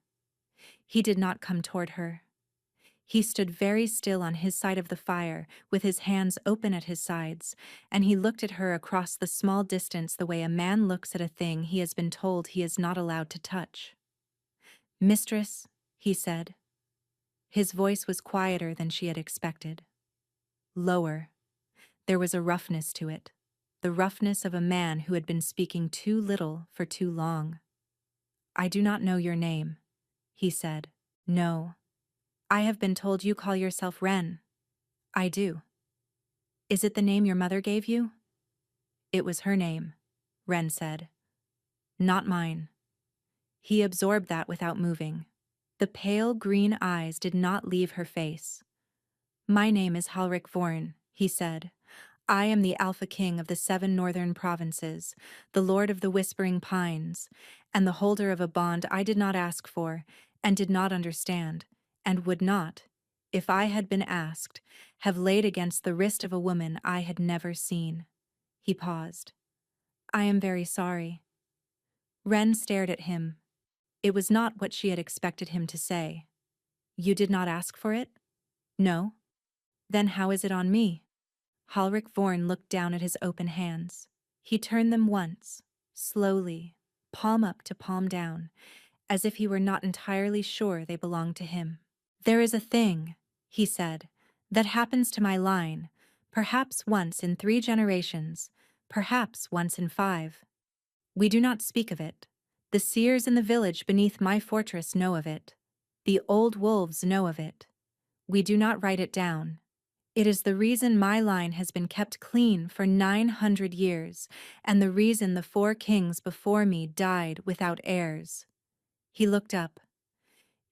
[SPEAKER 1] He did not come toward her. He stood very still on his side of the fire, with his hands open at his sides, and he looked at her across the small distance the way a man looks at a thing he has been told he is not allowed to touch. "Mistress," he said. His voice was quieter than she had expected. Lower. There was a roughness to it, the roughness of a man who had been speaking too little for too long. "I do not know your name," he said. "No. I have been told you call yourself Wren." "I do." "Is it the name your mother gave you?" "It was her name," Wren said. "Not mine." He absorbed that without moving. The pale green eyes did not leave her face. "My name is Halric Vorn," he said. I am the Alpha King of the 7 northern provinces, the Lord of the Whispering Pines, and the holder of a bond I did not ask for, and did not understand, and would not, if I had been asked, have laid against the wrist of a woman I had never seen. He paused. I am very sorry. Wren stared at him. It was not what she had expected him to say. You did not ask for it? No? Then how is it on me? Halric Vorn looked down at his open hands. He turned them once, slowly, palm up to palm down, as if he were not entirely sure they belonged to him. There is a thing, he said, that happens to my line, perhaps once in 3 generations, perhaps once in 5. We do not speak of it. The seers in the village beneath my fortress know of it. The old wolves know of it. We do not write it down. It is the reason my line has been kept clean for 900 years, and the reason the 4 kings before me died without heirs. He looked up.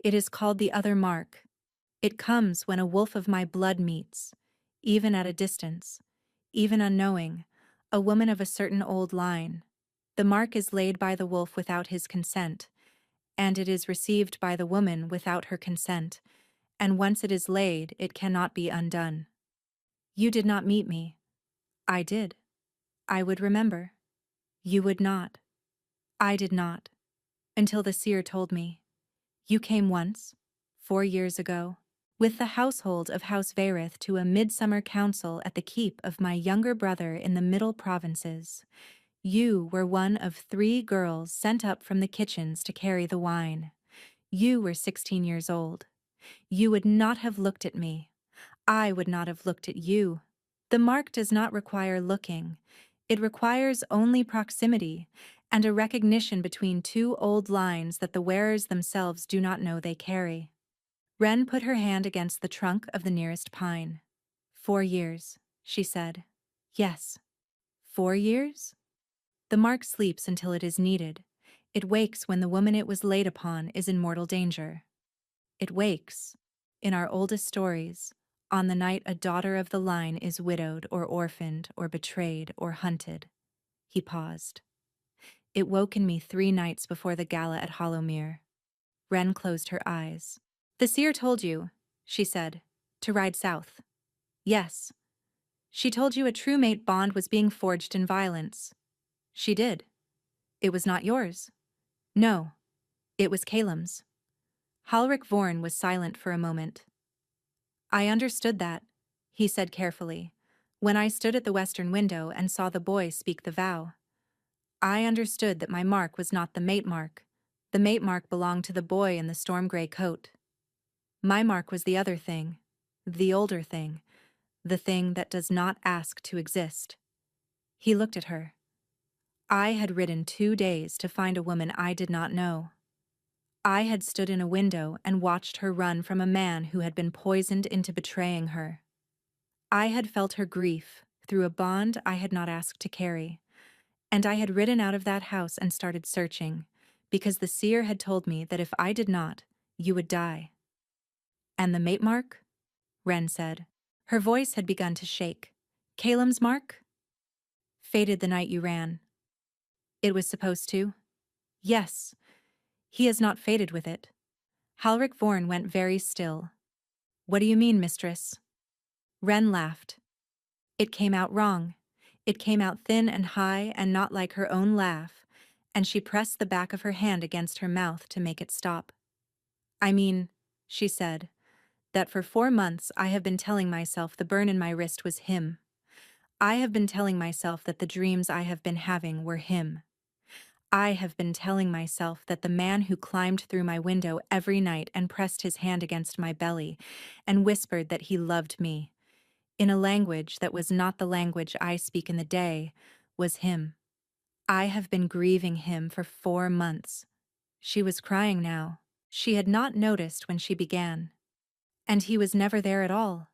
[SPEAKER 1] It is called the other mark. It comes when a wolf of my blood meets, even at a distance, even unknowing, a woman of a certain old line. The mark is laid by the wolf without his consent, and it is received by the woman without her consent, and once it is laid, it cannot be undone. You did not meet me. I did. I would remember. You would not. I did not. Until the seer told me. You came once, 4 years ago, with the household of House Varith to a midsummer council at the keep of my younger brother in the Middle Provinces. You were one of 3 girls sent up from the kitchens to carry the wine. You were 16 years old. You would not have looked at me. I would not have looked at you. The mark does not require looking. It requires only proximity and a recognition between 2 old lines that the wearers themselves do not know they carry. Wren put her hand against the trunk of the nearest pine. 4 years, she said. Yes. 4 years? The mark sleeps until it is needed. It wakes when the woman it was laid upon is in mortal danger. It wakes, in our oldest stories, on the night a daughter of the line is widowed or orphaned or betrayed or hunted. He paused. It woke in me 3 nights before the gala at Hollowmere. Wren closed her eyes. The seer told you, she said, to ride south. Yes. She told you a true mate bond was being forged in violence. She did. It was not yours. No. It was Calum's. Halric Vorn was silent for a moment. I understood that, he said carefully, when I stood at the western window and saw the boy speak the vow. I understood that my mark was not the mate mark. The mate mark belonged to the boy in the storm gray coat. My mark was the other thing, the older thing, the thing that does not ask to exist. He looked at her. I had ridden 2 days to find a woman I did not know. I had stood in a window and watched her run from a man who had been poisoned into betraying her. I had felt her grief through a bond I had not asked to carry, and I had ridden out of that house and started searching, because the seer had told me that if I did not, you would die. And the mate mark? Wren said. Her voice had begun to shake. Calum's mark? Faded the night you ran. It was supposed to? Yes. He has not faded with it. Halric Vorn went very still. What do you mean, mistress? Wren laughed. It came out wrong. It came out thin and high and not like her own laugh, and she pressed the back of her hand against her mouth to make it stop. I mean, she said, that for 4 months I have been telling myself the burn in my wrist was him. I have been telling myself that the dreams I have been having were him. I have been telling myself that the man who climbed through my window every night and pressed his hand against my belly and whispered that he loved me, in a language that was not the language I speak in the day, was him. I have been grieving him for 4 months. She was crying now. She had not noticed when she began. And he was never there at all.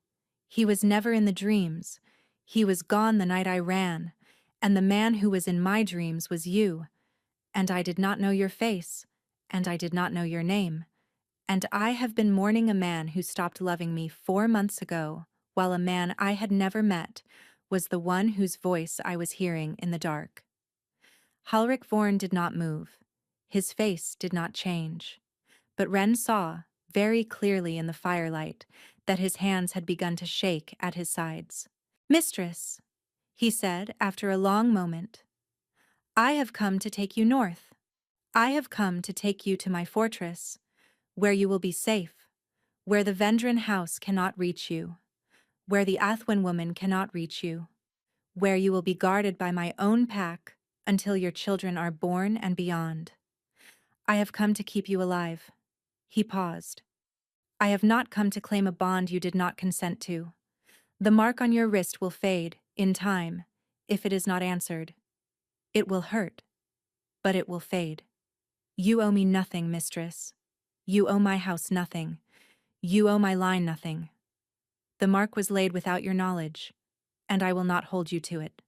[SPEAKER 1] He was never in the dreams. He was gone the night I ran, and the man who was in my dreams was you. And I did not know your face, and I did not know your name. And I have been mourning a man who stopped loving me 4 months ago, while a man I had never met, was the one whose voice I was hearing in the dark. Halric Vorn did not move. His face did not change. But Ren saw, very clearly in the firelight, that his hands had begun to shake at his sides. "Mistress," he said after a long moment, "I have come to take you north. I have come to take you to my fortress, where you will be safe, where the Vendran house cannot reach you, where the Athwin woman cannot reach you, where you will be guarded by my own pack until your children are born and beyond. I have come to keep you alive." He paused. "I have not come to claim a bond you did not consent to. The mark on your wrist will fade, in time, if it is not answered. It will hurt, but it will fade. You owe me nothing, mistress. You owe my house nothing. You owe my line nothing. The mark was laid without your knowledge, and I will not hold you to it.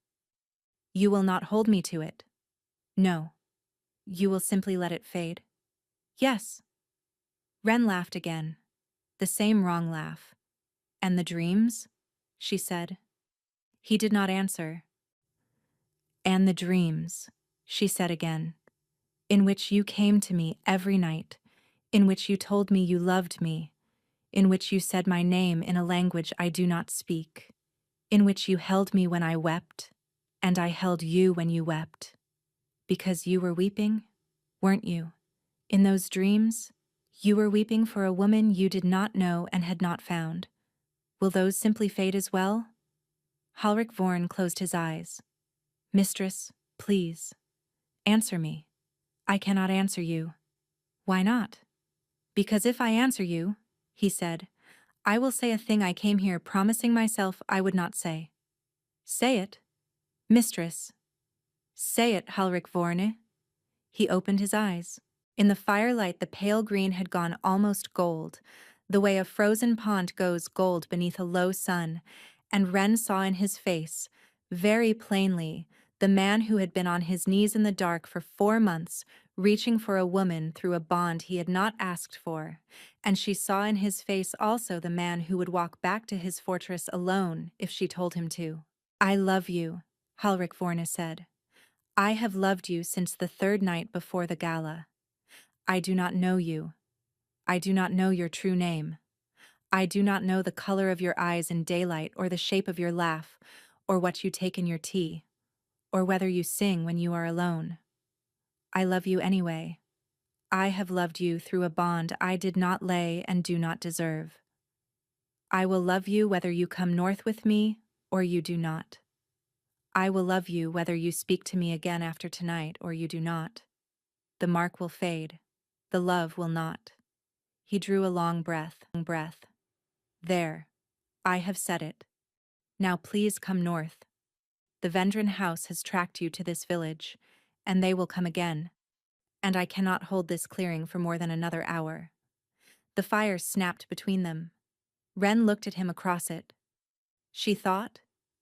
[SPEAKER 1] You will not hold me to it. No. You will simply let it fade." "Yes." Ren laughed again. The same wrong laugh. "And the dreams?" she said. He did not answer. "And the dreams," she said again, "in which you came to me every night, in which you told me you loved me, in which you said my name in a language I do not speak, in which you held me when I wept, and I held you when you wept. Because you were weeping, weren't you? In those dreams, you were weeping for a woman you did not know and had not found. Will those simply fade as well?" Halric Vorn closed his eyes. "Mistress, please, answer me." "I cannot answer you." "Why not?" "Because if I answer you," he said, "I will say a thing I came here promising myself I would not say." "Say it, mistress. Say it, Halric Vorne." He opened his eyes. In the firelight, the pale green had gone almost gold, the way a frozen pond goes gold beneath a low sun, and Ren saw in his face, very plainly, the man who had been on his knees in the dark for 4 months, reaching for a woman through a bond he had not asked for, and she saw in his face also the man who would walk back to his fortress alone if she told him to. "I love you," Halric Vorne said. "I have loved you since the 3rd night before the gala. I do not know you. I do not know your true name. I do not know the color of your eyes in daylight or the shape of your laugh, or what you take in your tea, or whether you sing when you are alone. I love you anyway. I have loved you through a bond I did not lay and do not deserve. I will love you whether you come north with me or you do not. I will love you whether you speak to me again after tonight or you do not. The mark will fade. The love will not." He drew a long breath. "There. I have said it. Now please come north. The Vendran house has tracked you to this village, and they will come again, and I cannot hold this clearing for more than another hour." The fire snapped between them. Ren looked at him across it. She thought,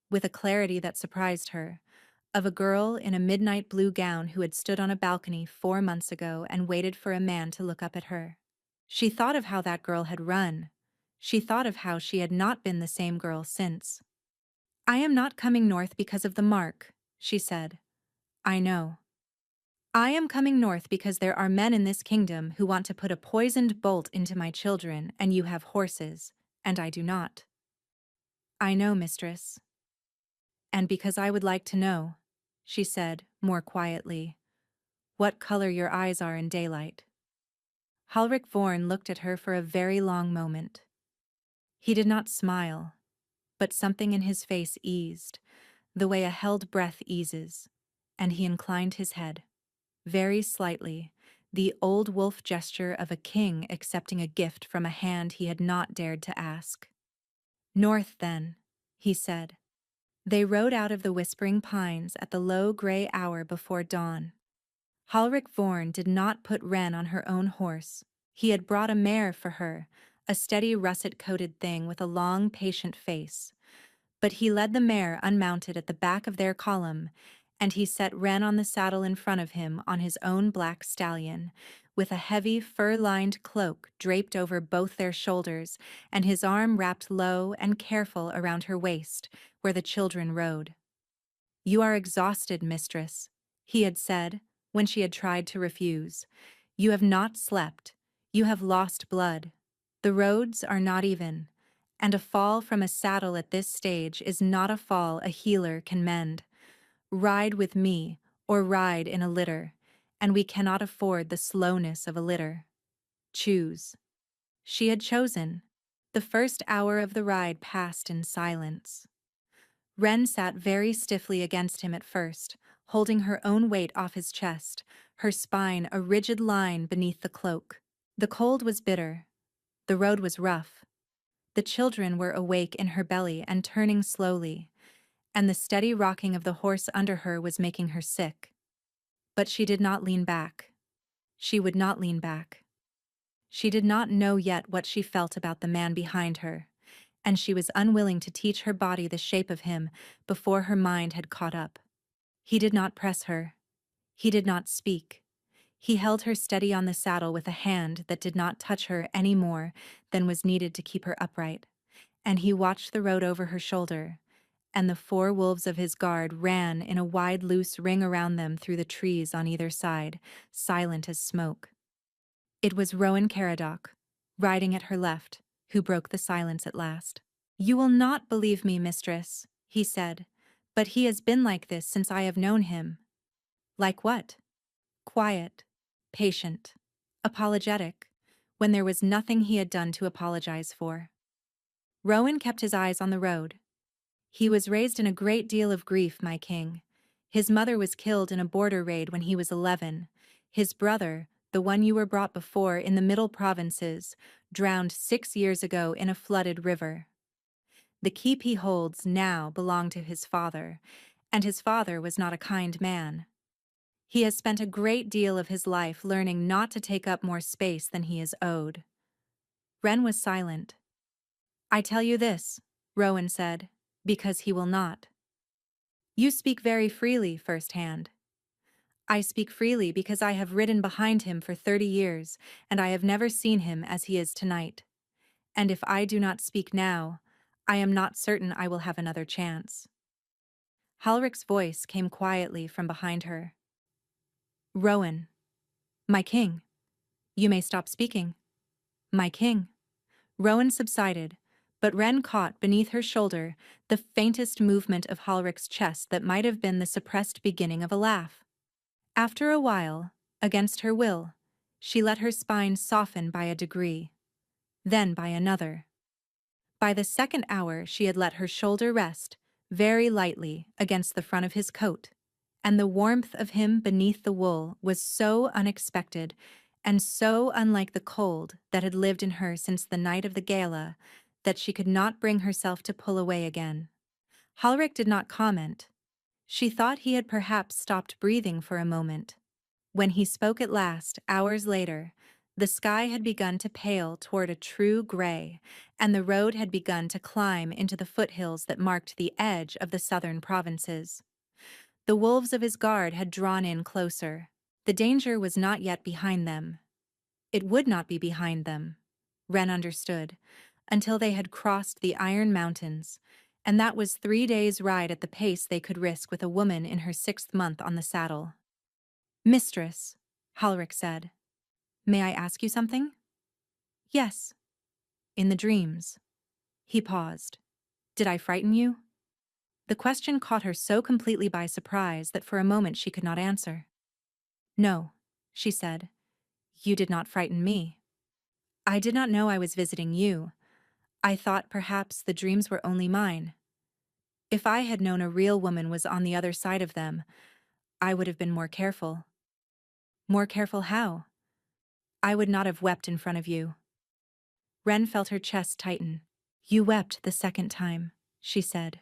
[SPEAKER 1] with a clarity that surprised her, of a girl in a midnight blue gown who had stood on a balcony 4 months ago and waited for a man to look up at her. She thought of how that girl had run. She thought of how she had not been the same girl since. "I am not coming north because of the mark," she said. "I know. I am coming north because there are men in this kingdom who want to put a poisoned bolt into my children, and you have horses, and I do not." "I know, mistress." "And because I would like to know," she said, more quietly, "what color your eyes are in daylight." Halric Vorn looked at her for a very long moment. He did not smile, but something in his face eased, the way a held breath eases, and he inclined his head, very slightly, the old wolf gesture of a king accepting a gift from a hand he had not dared to ask. "North, then," he said. They rode out of the whispering pines at the low gray hour before dawn. Halric Vorn did not put Ren on her own horse. He had brought a mare for her, a steady russet-coated thing with a long, patient face. But he led the mare unmounted at the back of their column, and he set Wren on the saddle in front of him on his own black stallion, with a heavy fur-lined cloak draped over both their shoulders and his arm wrapped low and careful around her waist, where the children rode. "You are exhausted, mistress," he had said, when she had tried to refuse. "You have not slept. You have lost blood. The roads are not even, and a fall from a saddle at this stage is not a fall a healer can mend. Ride with me, or ride in a litter, and we cannot afford the slowness of a litter. Choose." She had chosen. The first hour of the ride passed in silence. Wren sat very stiffly against him at first, holding her own weight off his chest, her spine a rigid line beneath the cloak. The cold was bitter. The road was rough. The children were awake in her belly and turning slowly, and the steady rocking of the horse under her was making her sick. But she did not lean back. She would not lean back. She did not know yet what she felt about the man behind her, and she was unwilling to teach her body the shape of him before her mind had caught up. He did not press her. He did not speak. He held her steady on the saddle with a hand that did not touch her any more than was needed to keep her upright, and he watched the road over her shoulder, and the 4 wolves of his guard ran in a wide loose ring around them through the trees on either side, silent as smoke. It was Rowan Caradoc, riding at her left, who broke the silence at last. "You will not believe me, mistress," he said, "but he has been like this since I have known him." "Like what?" "Quiet, patient, apologetic, when there was nothing he had done to apologize for." Rowan kept his eyes on the road. "He was raised in a great deal of grief, my king. His mother was killed in a border raid when he was 11. His brother, the one you were brought before in the Middle Provinces, drowned 6 years ago in a flooded river. The keep he holds now belonged to his father, and his father was not a kind man. He has spent a great deal of his life learning not to take up more space than he is owed." Wren was silent. "I tell you this," Rowan said, "because he will not." "You speak very freely, firsthand." "I speak freely because I have ridden behind him for 30 years, and I have never seen him as he is tonight. And if I do not speak now, I am not certain I will have another chance." Halrick's voice came quietly from behind her. "Rowan, my king, you may stop speaking. My king." Rowan subsided, but Wren caught beneath her shoulder the faintest movement of Halrick's chest that might have been the suppressed beginning of a laugh. After a while, against her will, she let her spine soften by a degree, then by another. By the second hour she had let her shoulder rest, very lightly, against the front of his coat, and the warmth of him beneath the wool was so unexpected and so unlike the cold that had lived in her since the night of the gala that she could not bring herself to pull away again. Halrick did not comment. She thought he had perhaps stopped breathing for a moment. When he spoke at last, hours later, the sky had begun to pale toward a true gray, and the road had begun to climb into the foothills that marked the edge of the southern provinces. The wolves of his guard had drawn in closer. The danger was not yet behind them. It would not be behind them, Wren understood, until they had crossed the Iron Mountains, and that was 3 days' ride at the pace they could risk with a woman in her 6th month on the saddle. "Mistress," Halrick said, "may I ask you something?" "Yes." "In the dreams." He paused. "Did I frighten you?" The question caught her so completely by surprise that for a moment she could not answer. "No," she said. "You did not frighten me. I did not know I was visiting you. I thought perhaps the dreams were only mine. If I had known a real woman was on the other side of them, I would have been more careful." "More careful how?" "I would not have wept in front of you." Wren felt her chest tighten. "You wept the second time," she said.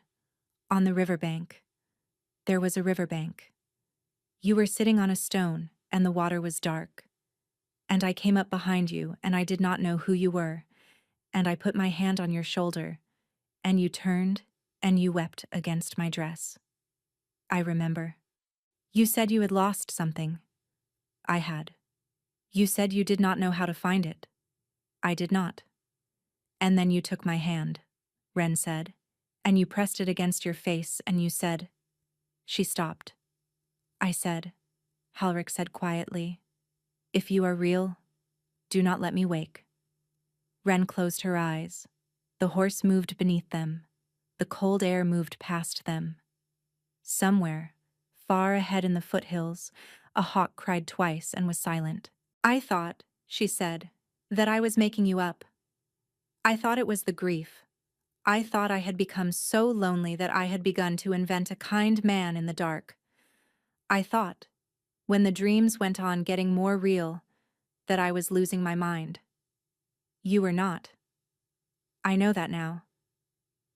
[SPEAKER 1] "On the riverbank. There was a riverbank. You were sitting on a stone, and the water was dark. And I came up behind you, and I did not know who you were, and I put my hand on your shoulder, and you turned, and you wept against my dress. I remember." You said you had lost something. I had. You said you did not know how to find it. I did not. And then you took my hand, Ren said, and you pressed it against your face and you said. She stopped. I said, Halric said quietly, if you are real, do not let me wake. Ren closed her eyes. The horse moved beneath them. The cold air moved past them. Somewhere, far ahead in the foothills, a hawk cried twice and was silent. I thought, she said, that I was making you up. I thought it was the grief. I thought I had become so lonely that I had begun to invent a kind man in the dark. I thought, when the dreams went on getting more real, that I was losing my mind. You were not. I know that now.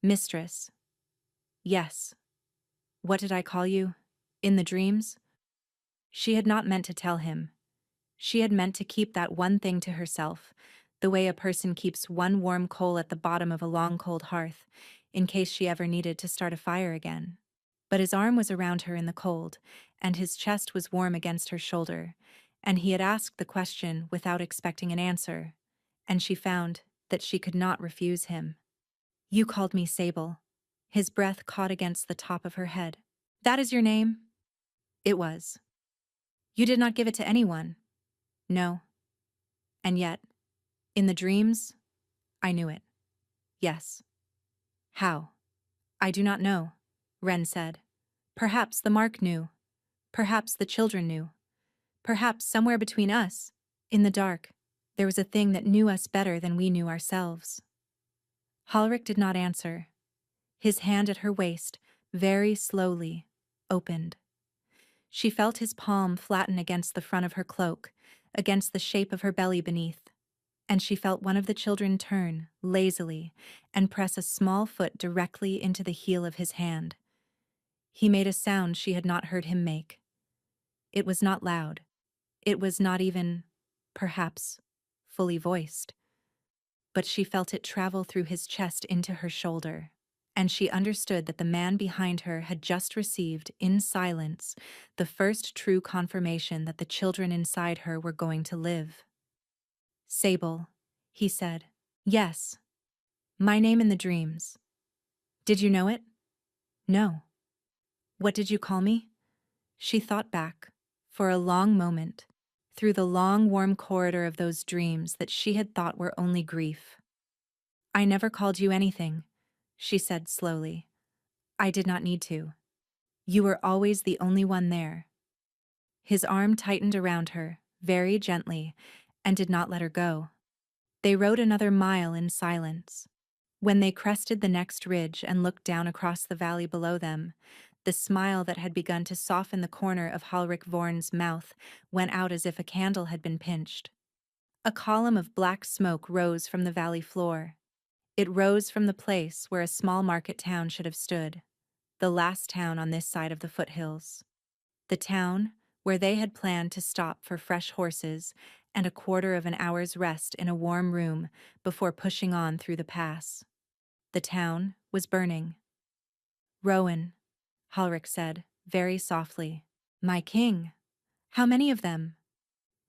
[SPEAKER 1] Mistress. Yes. What did I call you? In the dreams? She had not meant to tell him. She had meant to keep that one thing to herself, the way a person keeps one warm coal at the bottom of a long cold hearth, in case she ever needed to start a fire again. But his arm was around her in the cold, and his chest was warm against her shoulder, and he had asked the question without expecting an answer, and she found that she could not refuse him. You called me Sable. His breath caught against the top of her head. That is your name? It was. You did not give it to anyone. No. And yet, in the dreams, I knew it. Yes. How? I do not know, Ren said. Perhaps the mark knew. Perhaps the children knew. Perhaps somewhere between us, in the dark, there was a thing that knew us better than we knew ourselves. Halric did not answer. His hand at her waist, very slowly, opened. She felt his palm flatten against the front of her cloak, against the shape of her belly beneath, and she felt one of the children turn, lazily, and press a small foot directly into the heel of his hand. He made a sound she had not heard him make. It was not loud. It was not even, perhaps, fully voiced. But she felt it travel through his chest into her shoulder, and she understood that the man behind her had just received, in silence, the first true confirmation that the children inside her were going to live. Sable, he said. Yes. My name in the dreams. Did you know it? No. What did you call me? She thought back, for a long moment, through the long warm corridor of those dreams that she had thought were only grief. I never called you anything, she said slowly. I did not need to. You were always the only one there. His arm tightened around her, very gently, and did not let her go. They rode another mile in silence. When they crested the next ridge and looked down across the valley below them, the smile that had begun to soften the corner of Halric Vorn's mouth went out as if a candle had been pinched. A column of black smoke rose from the valley floor. It rose from the place where a small market town should have stood, the last town on this side of the foothills. The town where they had planned to stop for fresh horses and a quarter of an hour's rest in a warm room before pushing on through the pass. The town was burning. Rowan, Halric said, very softly. My king. How many of them?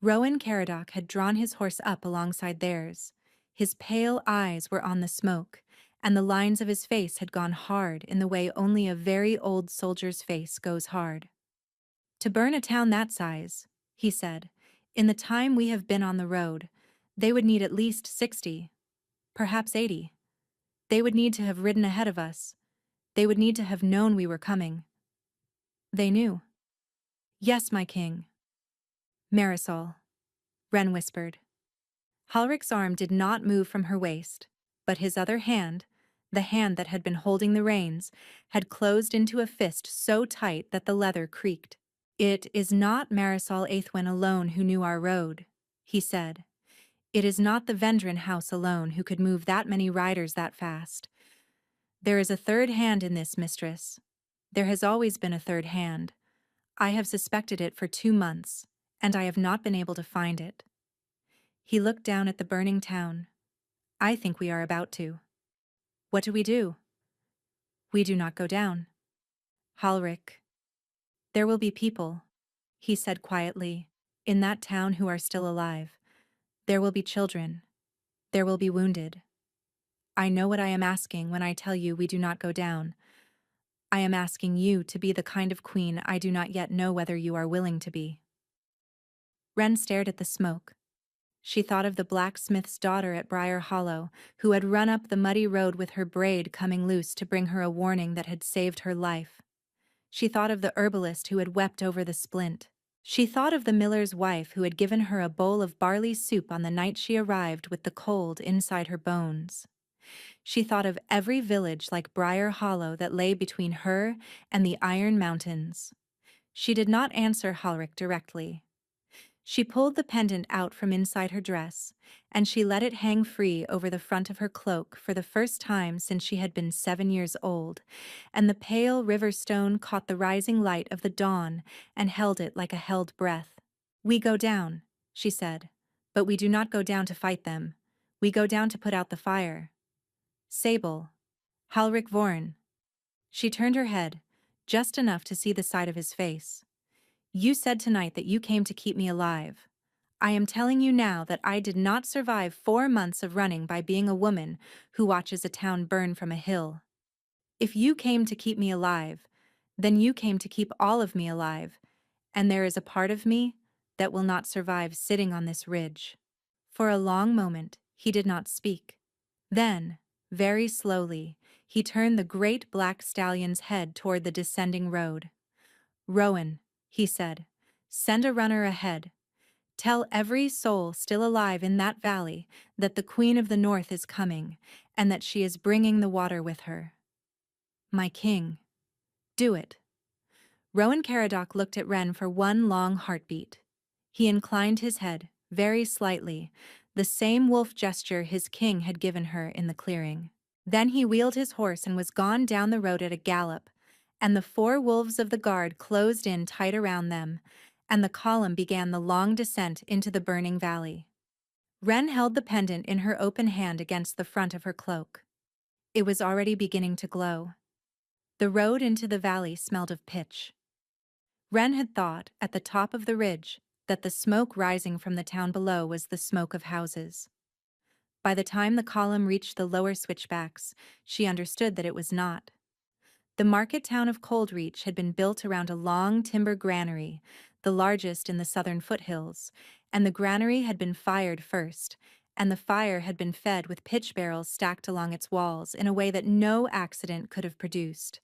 [SPEAKER 1] Rowan Caradoc had drawn his horse up alongside theirs. His pale eyes were on the smoke, and the lines of his face had gone hard in the way only a very old soldier's face goes hard. To burn a town that size, he said, in the time we have been on the road, they would need at least 60, perhaps 80. They would need to have ridden ahead of us. They would need to have known we were coming. They knew. Yes, my king. Marisol, Ren whispered. Halric's arm did not move from her waist, but his other hand, the hand that had been holding the reins, had closed into a fist so tight that the leather creaked. It is not Marisol Aethwen alone who knew our road, he said. It is not the Vendron house alone who could move that many riders that fast. There is a third hand in this, mistress. There has always been a third hand. I have suspected it for 2 months, and I have not been able to find it. He looked down at the burning town. I think we are about to. What do? We do not go down. Halric. There will be people, he said quietly, in that town who are still alive. There will be children. There will be wounded. I know what I am asking when I tell you we do not go down. I am asking you to be the kind of queen I do not yet know whether you are willing to be. Wren stared at the smoke. She thought of the blacksmith's daughter at Briar Hollow, who had run up the muddy road with her braid coming loose to bring her a warning that had saved her life. She thought of the herbalist who had wept over the splint. She thought of the miller's wife who had given her a bowl of barley soup on the night she arrived with the cold inside her bones. She thought of every village like Briar Hollow that lay between her and the Iron Mountains. She did not answer Halric directly. She pulled the pendant out from inside her dress, and she let it hang free over the front of her cloak for the first time since she had been 7 years old, and the pale river stone caught the rising light of the dawn and held it like a held breath. "We go down," she said, "but we do not go down to fight them. We go down to put out the fire. Sable. Halric Vorin." She turned her head, just enough to see the side of his face. "You said tonight that you came to keep me alive. I am telling you now that I did not survive 4 months of running by being a woman who watches a town burn from a hill. If you came to keep me alive, then you came to keep all of me alive, and there is a part of me that will not survive sitting on this ridge." For a long moment, he did not speak. Then, very slowly, he turned the great black stallion's head toward the descending road. "Rowan," he said, "send a runner ahead. Tell every soul still alive in that valley that the Queen of the North is coming, and that she is bringing the water with her." "My king. Do it." Rowan Caradoc looked at Wren for one long heartbeat. He inclined his head, very slightly, the same wolf gesture his king had given her in the clearing. Then he wheeled his horse and was gone down the road at a gallop, and the 4 wolves of the guard closed in tight around them, and the column began the long descent into the burning valley. Wren held the pendant in her open hand against the front of her cloak. It was already beginning to glow. The road into the valley smelled of pitch. Wren had thought, at the top of the ridge, that the smoke rising from the town below was the smoke of houses. By the time the column reached the lower switchbacks, she understood that it was not. The market town of Coldreach had been built around a long timber granary, the largest in the southern foothills, and the granary had been fired first, and the fire had been fed with pitch barrels stacked along its walls in a way that no accident could have produced.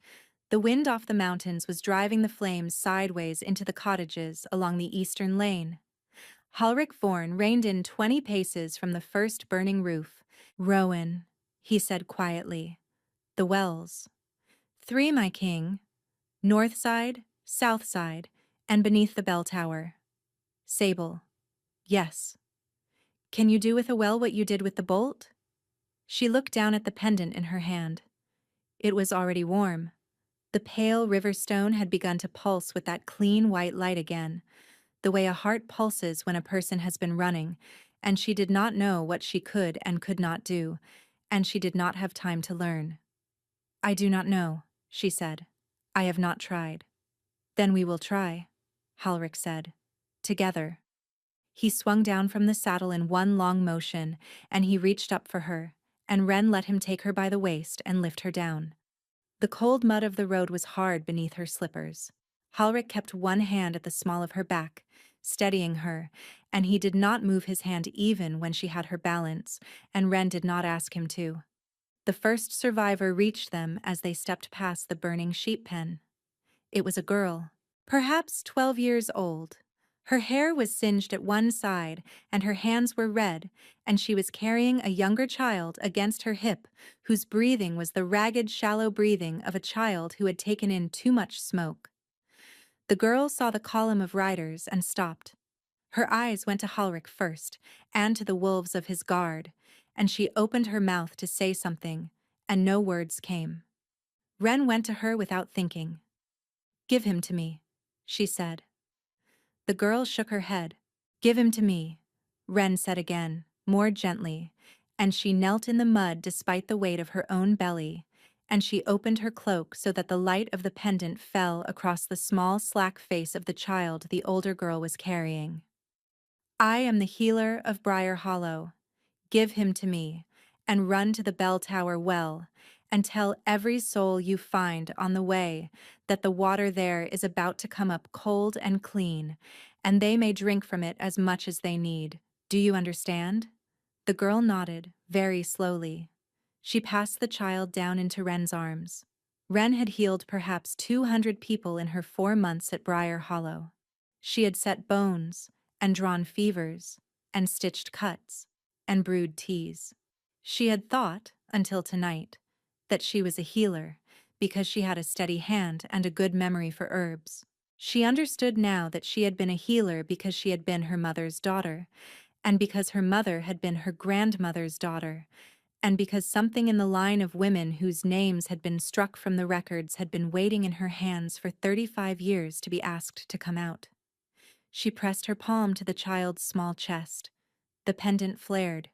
[SPEAKER 1] The wind off the mountains was driving the flames sideways into the cottages along the eastern lane. Halric Vorn reined in 20 paces from the first burning roof. "Rowan," he said quietly. "The wells." "3, my king. North side, south side, and beneath the bell tower." "Sable." "Yes." "Can you do with a well what you did with the bolt?" She looked down at the pendant in her hand. It was already warm. The pale river stone had begun to pulse with that clean white light again, the way a heart pulses when a person has been running, and she did not know what she could and could not do, and she did not have time to learn. "I do not know," she said. "I have not tried." "Then we will try," Halric said. "Together." He swung down from the saddle in one long motion, and he reached up for her, and Wren let him take her by the waist and lift her down. The cold mud of the road was hard beneath her slippers. Halric kept one hand at the small of her back, steadying her, and he did not move his hand even when she had her balance, and Wren did not ask him to. The first survivor reached them as they stepped past the burning sheep pen. It was a girl, perhaps 12 years old. Her hair was singed at one side, and her hands were red, and she was carrying a younger child against her hip, whose breathing was the ragged, shallow breathing of a child who had taken in too much smoke. The girl saw the column of riders and stopped. Her eyes went to Halric first, and to the wolves of his guard, and she opened her mouth to say something, and no words came. Wren went to her without thinking. "Give him to me," she said. The girl shook her head. "Give him to me," Wren said again, more gently, and she knelt in the mud despite the weight of her own belly, and she opened her cloak so that the light of the pendant fell across the small, slack face of the child the older girl was carrying. I am the healer of Briar Hollow. Give him to me, and run to the bell tower well, and tell every soul you find on the way that the water there is about to come up cold and clean, and they may drink from it as much as they need. Do you understand? The girl nodded, very slowly. She passed the child down into Wren's arms. Wren had healed perhaps 200 people in her 4 months at Briar Hollow. She had set bones, and drawn fevers, and stitched cuts, and brewed teas. She had thought, until tonight, that she was a healer, because she had a steady hand and a good memory for herbs. She understood now that she had been a healer because she had been her mother's daughter, and because her mother had been her grandmother's daughter, and because something in the line of women whose names had been struck from the records had been waiting in her hands for 35 years to be asked to come out. She pressed her palm to the child's small chest. The pendant flared.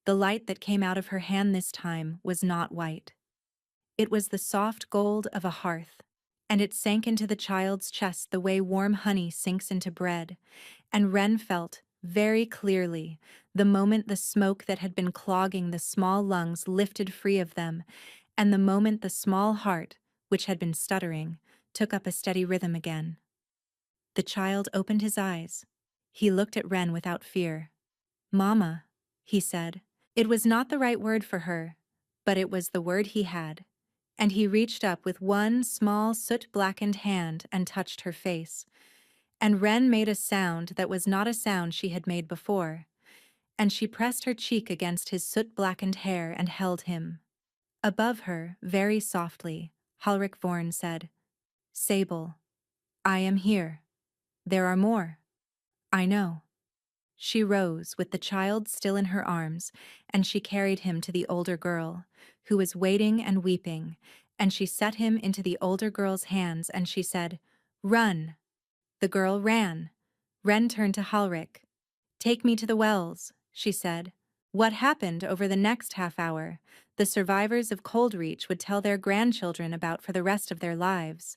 [SPEAKER 1] The light that came out of her hand this time was not white. It was the soft gold of a hearth, and it sank into the child's chest the way warm honey sinks into bread, and Wren felt, very clearly, the moment the smoke that had been clogging the small lungs lifted free of them, and the moment the small heart, which had been stuttering, took up a steady rhythm again. The child opened his eyes. He looked at Wren without fear. "Mama," he said. It was not the right word for her, but it was the word he had, and he reached up with one small soot-blackened hand and touched her face. And Wren made a sound that was not a sound she had made before, and she pressed her cheek against his soot-blackened hair and held him. Above her, very softly, Halric Vorn said, "Sable, I am here. There are more. I know." She rose, with the child still in her arms, and she carried him to the older girl, who was waiting and weeping, and she set him into the older girl's hands, and she said, "Run." The girl ran. Wren turned to Halric. "Take me to the wells," she said. What happened over the next half-hour, the survivors of Coldreach would tell their grandchildren about for the rest of their lives,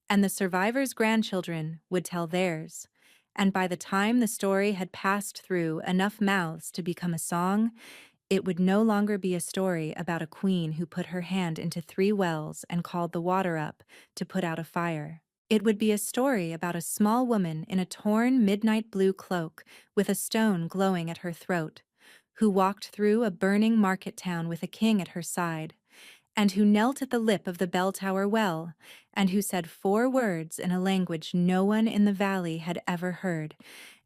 [SPEAKER 1] and the survivors' grandchildren would tell theirs. And by the time the story had passed through enough mouths to become a song, it would no longer be a story about a queen who put her hand into 3 wells and called the water up to put out a fire. It would be a story about a small woman in a torn midnight blue cloak with a stone glowing at her throat, who walked through a burning market town with a king at her side, and who knelt at the lip of the bell tower well, and who said 4 words in a language no one in the valley had ever heard,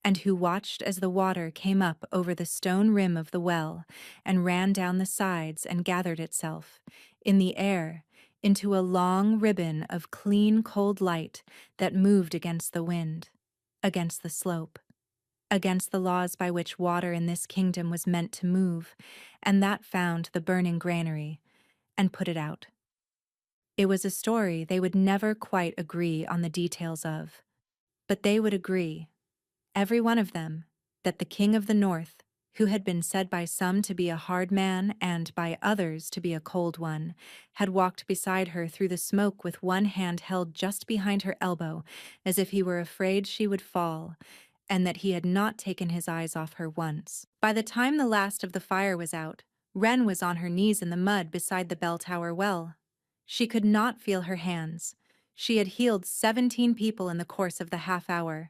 [SPEAKER 1] and who watched as the water came up over the stone rim of the well, and ran down the sides and gathered itself, in the air, into a long ribbon of clean, cold light that moved against the wind, against the slope, against the laws by which water in this kingdom was meant to move, and that found the burning granary, and put it out. It was a story they would never quite agree on the details of, but they would agree, every one of them, that the King of the North, who had been said by some to be a hard man and by others to be a cold one, had walked beside her through the smoke with one hand held just behind her elbow, as if he were afraid she would fall, and that he had not taken his eyes off her once. By the time the last of the fire was out, Wren was on her knees in the mud beside the bell tower well. She could not feel her hands. She had healed 17 people in the course of the half-hour.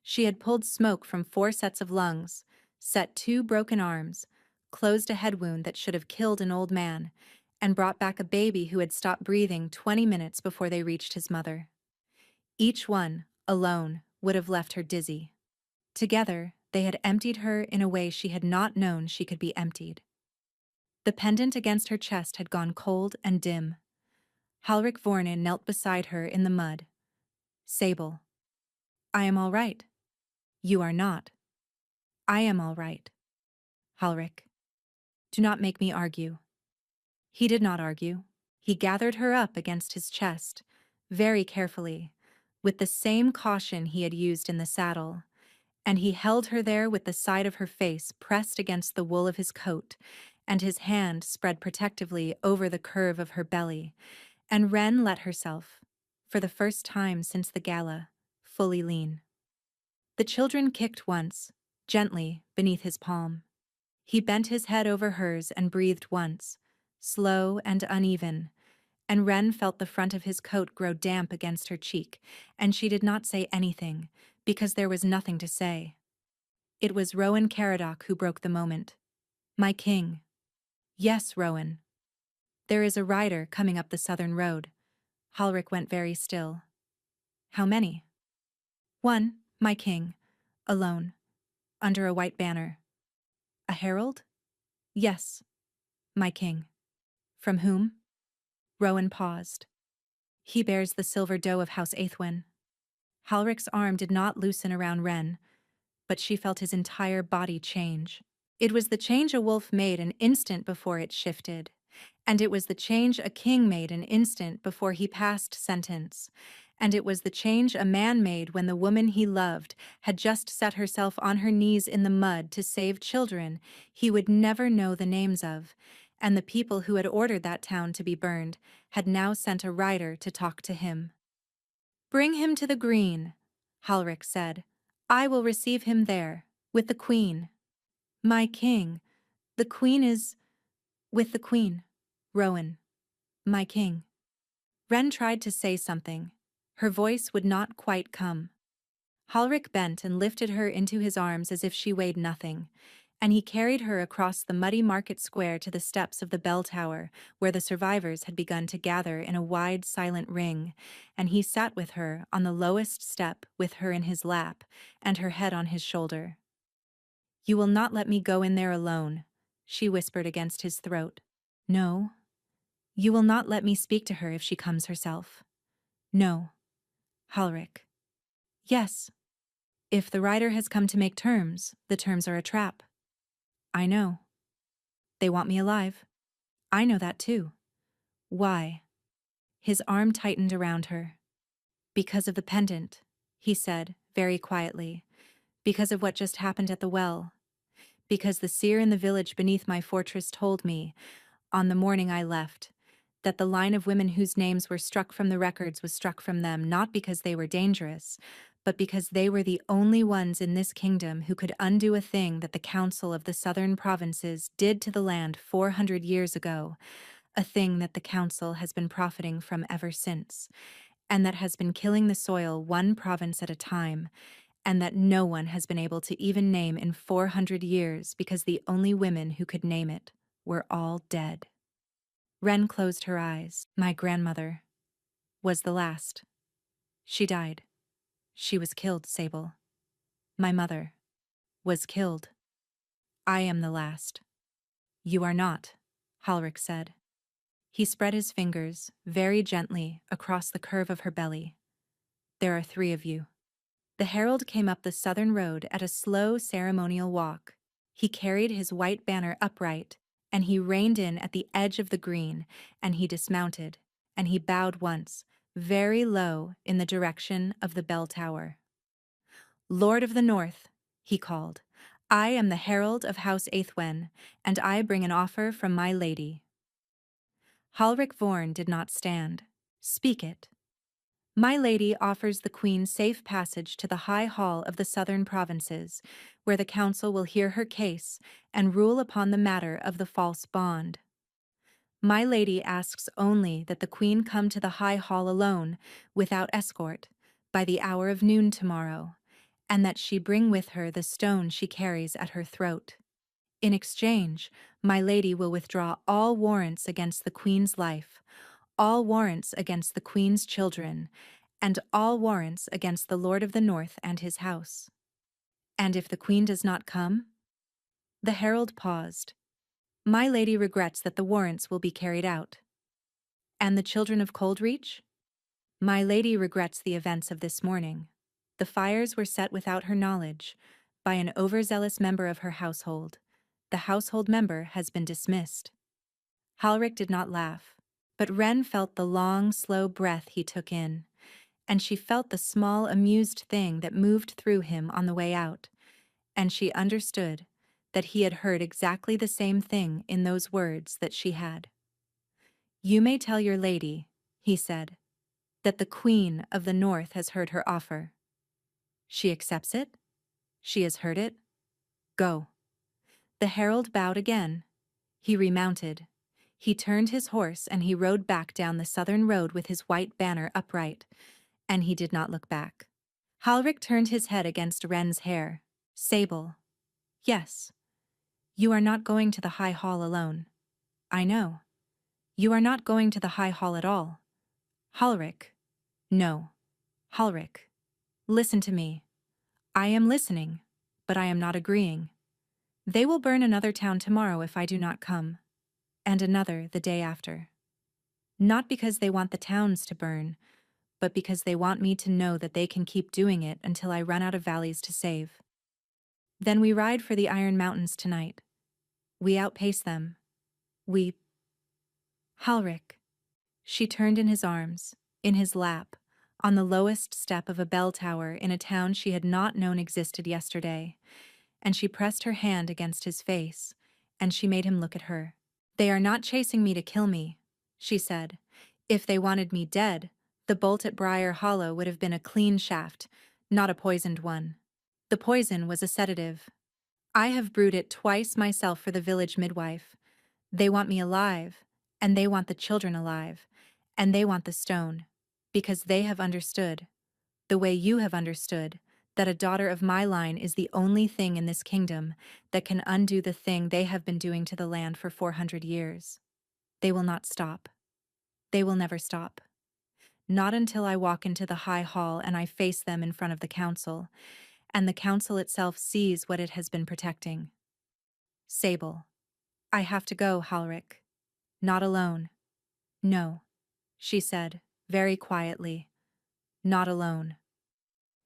[SPEAKER 1] She had pulled smoke from 4 sets of lungs, set 2 broken arms, closed a head wound that should have killed an old man, and brought back a baby who had stopped breathing 20 minutes before they reached his mother. Each one, alone, would have left her dizzy. Together, they had emptied her in a way she had not known she could be emptied. The pendant against her chest had gone cold and dim. Halric Vornin knelt beside her in the mud. "Sable, I am all right. You are not. I am all right. Halric, do not make me argue." He did not argue. He gathered her up against his chest, very carefully, with the same caution he had used in the saddle, and he held her there with the side of her face pressed against the wool of his coat, and his hand spread protectively over the curve of her belly, and Wren let herself, for the first time since the gala, fully lean. The children kicked once, gently, beneath his palm. He bent his head over hers and breathed once, slow and uneven, and Wren felt the front of his coat grow damp against her cheek, and she did not say anything, because there was nothing to say. It was Rowan Caradoc who broke the moment. "My king." "Yes, Rowan." "There is a rider coming up the southern road." Halric went very still. "How many?" "One, my king. Alone. Under a white banner." "A herald?" "Yes, my king." "From whom?" Rowan paused. "He bears the silver doe of House Aethwen." Halric's arm did not loosen around Wren, but she felt his entire body change. It was the change a wolf made an instant before it shifted, and it was the change a king made an instant before he passed sentence, and it was the change a man made when the woman he loved had just set herself on her knees in the mud to save children he would never know the names of, and the people who had ordered that town to be burned had now sent a rider to talk to him. "Bring him to the green," Halric said. "I will receive him there, with the queen." "My king, the queen is—" "With the queen, Rowan, my king." Wren tried to say something. Her voice would not quite come. Halric bent and lifted her into his arms as if she weighed nothing, and he carried her across the muddy market square to the steps of the bell tower, where the survivors had begun to gather in a wide, silent ring, and he sat with her on the lowest step with her in his lap and her head on his shoulder. "You will not let me go in there alone," she whispered against his throat. "No. You will not let me speak to her if she comes herself." "No." "Halric." "Yes. If the rider has come to make terms, the terms are a trap." "I know. They want me alive." "I know that too." "Why?" His arm tightened around her. "Because of the pendant," he said, very quietly. "Because of what just happened at the well. Because the seer in the village beneath my fortress told me, on the morning I left, that the line of women whose names were struck from the records was struck from them not because they were dangerous, but because they were the only ones in this kingdom who could undo a thing that the Council of the Southern Provinces did to the land 400 years ago, a thing that the Council has been profiting from ever since, and that has been killing the soil one province at a time, and that no one has been able to even name in 400 years because the only women who could name it were all dead." Wren closed her eyes. "My grandmother was the last. She died. She was killed, Sable. My mother was killed. I am the last." "You are not," Halric said. He spread his fingers, very gently, across the curve of her belly. "There are 3 of you." The herald came up the southern road at a slow ceremonial walk. He carried his white banner upright, and he reined in at the edge of the green, and he dismounted, and he bowed once, very low in the direction of the bell tower. "Lord of the North," he called, "I am the herald of House Aethwen, and I bring an offer from my lady." Halric Vorn did not stand. "Speak it." "My lady offers the queen safe passage to the high hall of the southern provinces, where the council will hear her case and rule upon the matter of the false bond. My lady asks only that the queen come to the high hall alone, without escort, by the hour of noon tomorrow, and that she bring with her the stone she carries at her throat. In exchange, my lady will withdraw all warrants against the queen's life, all warrants against the queen's children, and all warrants against the Lord of the North and his house. And if the queen does not come?" The herald paused. "My lady regrets that the warrants will be carried out." "And the children of Coldreach?" "My lady regrets the events of this morning. The fires were set without her knowledge, by an overzealous member of her household. The household member has been dismissed." Halric did not laugh, but Wren felt the long, slow breath he took in, and she felt the small, amused thing that moved through him on the way out, and she understood that he had heard exactly the same thing in those words that she had. "You may tell your lady," he said, "that the Queen of the North has heard her offer. She accepts it? She has heard it? Go." The herald bowed again. He remounted. He turned his horse and he rode back down the southern road with his white banner upright, and he did not look back. Halric turned his head against Wren's hair. "Sable. Yes. You are not going to the High Hall alone. I know. You are not going to the High Hall at all. Halric. No. Halric. Listen to me. I am listening, but I am not agreeing. They will burn another town tomorrow if I do not come, and another the day after. Not because they want the towns to burn, but because they want me to know that they can keep doing it until I run out of valleys to save. Then we ride for the Iron Mountains tonight. We outpace them. We... Halric." She turned in his arms, in his lap, on the lowest step of a bell tower in a town she had not known existed yesterday, and she pressed her hand against his face, and she made him look at her. "They are not chasing me to kill me," she said. "If they wanted me dead, the bolt at Briar Hollow would have been a clean shaft, not a poisoned one. The poison was a sedative. I have brewed it twice myself for the village midwife. They want me alive, and they want the children alive, and they want the stone, because they have understood, the way you have understood, that a daughter of my line is the only thing in this kingdom that can undo the thing they have been doing to the land for 400 years. They will not stop. They will never stop. Not until I walk into the high hall and I face them in front of the council, and the council itself sees what it has been protecting. Sable. I have to go, Halric. Not alone. No," she said, very quietly. "Not alone."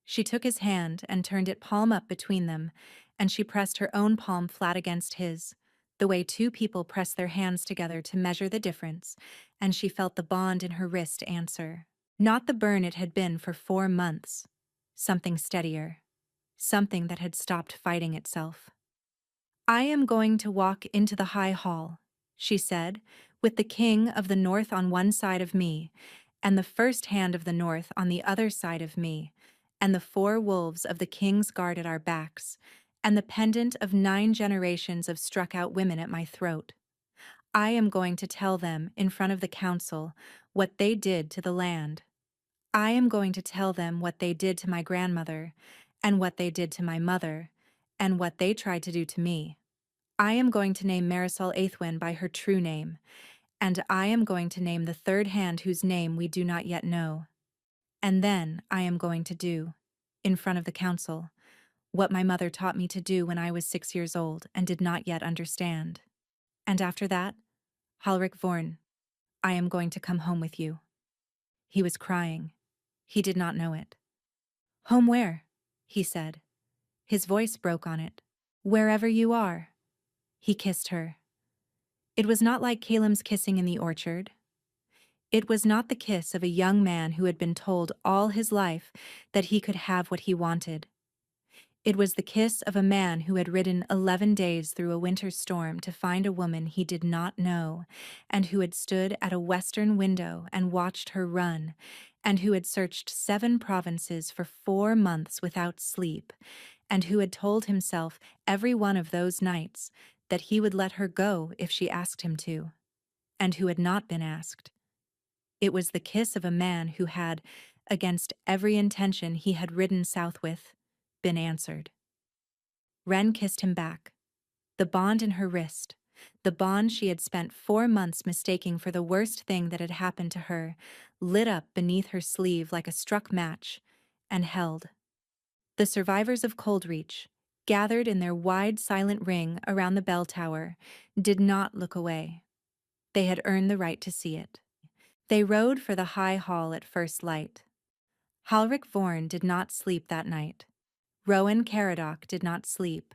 [SPEAKER 1] She took his hand and turned it palm up between them, and she pressed her own palm flat against his, the way two people press their hands together to measure the difference, and she felt the bond in her wrist answer. Not the burn it had been for 4 months. Something steadier. Something that had stopped fighting itself. "I am going to walk into the high hall," she said, "with the king of the north on one side of me, and the first hand of the north on the other side of me, and the 4 wolves of the king's guard at our backs, and the pendant of 9 generations of struck-out women at my throat. I am going to tell them, in front of the council, what they did to the land. I am going to tell them what they did to my grandmother, and what they did to my mother, and what they tried to do to me. I am going to name Marisol Aethwen by her true name, and I am going to name the third hand whose name we do not yet know. And then I am going to do, in front of the council, what my mother taught me to do when I was 6 years old and did not yet understand. And after that, Halric Vorn, I am going to come home with you." He was crying. He did not know it. "Home where?" he said. His voice broke on it. "Wherever you are." He kissed her. It was not like Calem's kissing in the orchard. It was not the kiss of a young man who had been told all his life that he could have what he wanted. It was the kiss of a man who had ridden 11 days through a winter storm to find a woman he did not know, and who had stood at a western window and watched her run, and who had searched 7 provinces for 4 months without sleep, and who had told himself every one of those nights that he would let her go if she asked him to, and who had not been asked. It was the kiss of a man who had, against every intention he had ridden south with, been answered. Wren kissed him back. The bond in her wrist, the bond she had spent 4 months mistaking for the worst thing that had happened to her, lit up beneath her sleeve like a struck match, and held. The survivors of Coldreach, gathered in their wide silent ring around the bell tower, did not look away. They had earned the right to see it. They rode for the high hall at first light. Halric Vorn did not sleep that night. Rowan Caradoc did not sleep.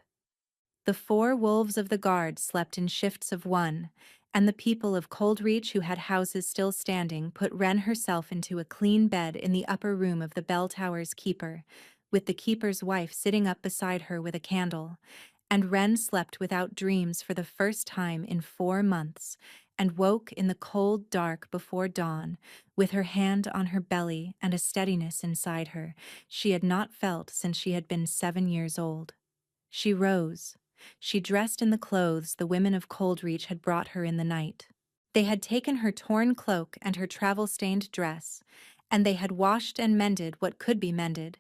[SPEAKER 1] The 4 wolves of the guard slept in shifts of 1, and the people of Coldreach who had houses still standing put Wren herself into a clean bed in the upper room of the bell tower's keeper, with the keeper's wife sitting up beside her with a candle, And Wren slept without dreams for the first time in 4 months, and woke in the cold dark before dawn, with her hand on her belly and a steadiness inside her she had not felt since she had been 7 years old. She rose. She dressed in the clothes the women of Coldreach had brought her in the night. They had taken her torn cloak and her travel-stained dress, and they had washed and mended what could be mended,